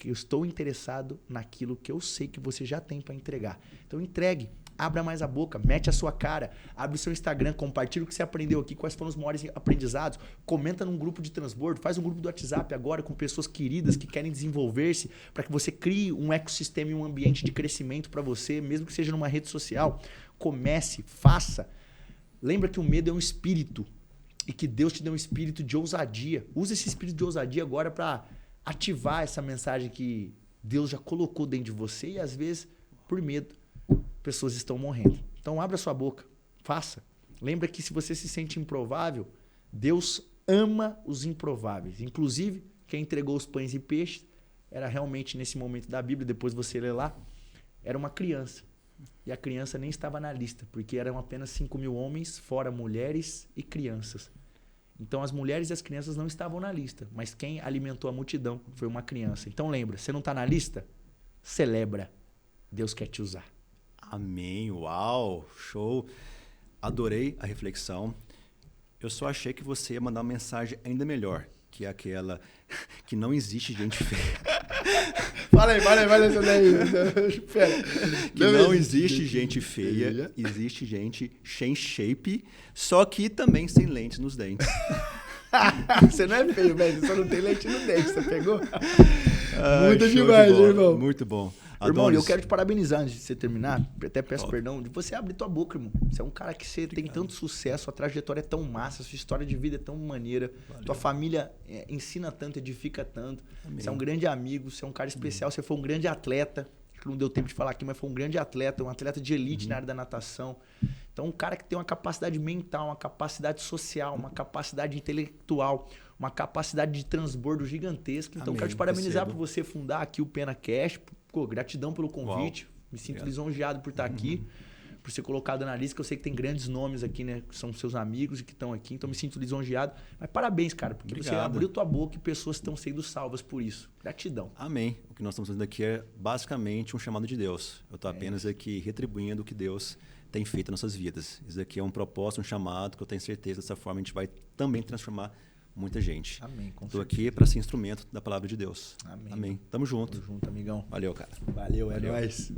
Eu estou interessado naquilo que eu sei que você já tem para entregar. Então entregue, abra mais a boca, mete a sua cara, abre o seu Instagram, compartilha o que você aprendeu aqui, quais foram os maiores aprendizados, comenta num grupo de transbordo, faz um grupo do WhatsApp agora com pessoas queridas que querem desenvolver-se, para que você crie um ecossistema e um ambiente de crescimento para você, mesmo que seja numa rede social. Comece, faça. Lembra que o medo é um espírito e que Deus te deu um espírito de ousadia. Use esse espírito de ousadia agora para ativar essa mensagem que Deus já colocou dentro de você e às vezes, por medo, pessoas estão morrendo. Então abra sua boca, faça. Lembra que se você se sente improvável, Deus ama os improváveis. Inclusive, quem entregou os pães e peixes era realmente nesse momento da Bíblia, depois você lê lá, era uma criança. E a criança nem estava na lista, porque eram apenas 5.000 homens, fora mulheres e crianças. Então as mulheres e as crianças não estavam na lista, mas quem alimentou a multidão foi uma criança. Então lembra, você não está na lista? Celebra. Deus quer te usar. Amém. Uau, show. Adorei a reflexão. Eu só achei que você ia mandar uma mensagem ainda melhor, que é aquela que não existe gente feia. Fala aí essa daí. Que não existe gente feia, existe gente sem shape, só que também sem lentes nos dentes. Você não é feio, velho. Você só não tem lente no dente, você pegou? Muito demais, irmão. Muito bom. Irmão, eu quero te parabenizar antes de você terminar. Até peço perdão de você abrir tua boca, irmão. Você é um cara que você tem tanto sucesso, a trajetória é tão massa, a sua história de vida é tão maneira. Valeu. Tua família ensina tanto, edifica tanto. Amém. Você é um grande amigo, você é um cara especial, você foi um grande atleta. Acho que não deu tempo de falar aqui, mas foi um grande atleta, um atleta de elite na área da natação. Então, um cara que tem uma capacidade mental, uma capacidade social, uma capacidade intelectual, uma capacidade de transbordo gigantesca. Então, quero te parabenizar por você fundar aqui o PenaCast. Pô, gratidão pelo convite. Uau. Me sinto lisonjeado por estar aqui, por ser colocado na lista, que eu sei que tem grandes nomes aqui, né? Que são seus amigos e que estão aqui. Então, me sinto lisonjeado. Mas parabéns, cara, porque você abriu tua boca e pessoas estão sendo salvas por isso. Gratidão. Amém. O que nós estamos fazendo aqui é basicamente um chamado de Deus. Eu estou apenas aqui retribuindo o que Deus tem feito nas nossas vidas. Isso aqui é um propósito, um chamado, que eu tenho certeza dessa forma a gente vai também transformar muita gente. Amém. Estou aqui para ser instrumento da palavra de Deus. Amém. Amém. Tamo junto. Tamo junto, amigão. Valeu, cara. Valeu, é nóis.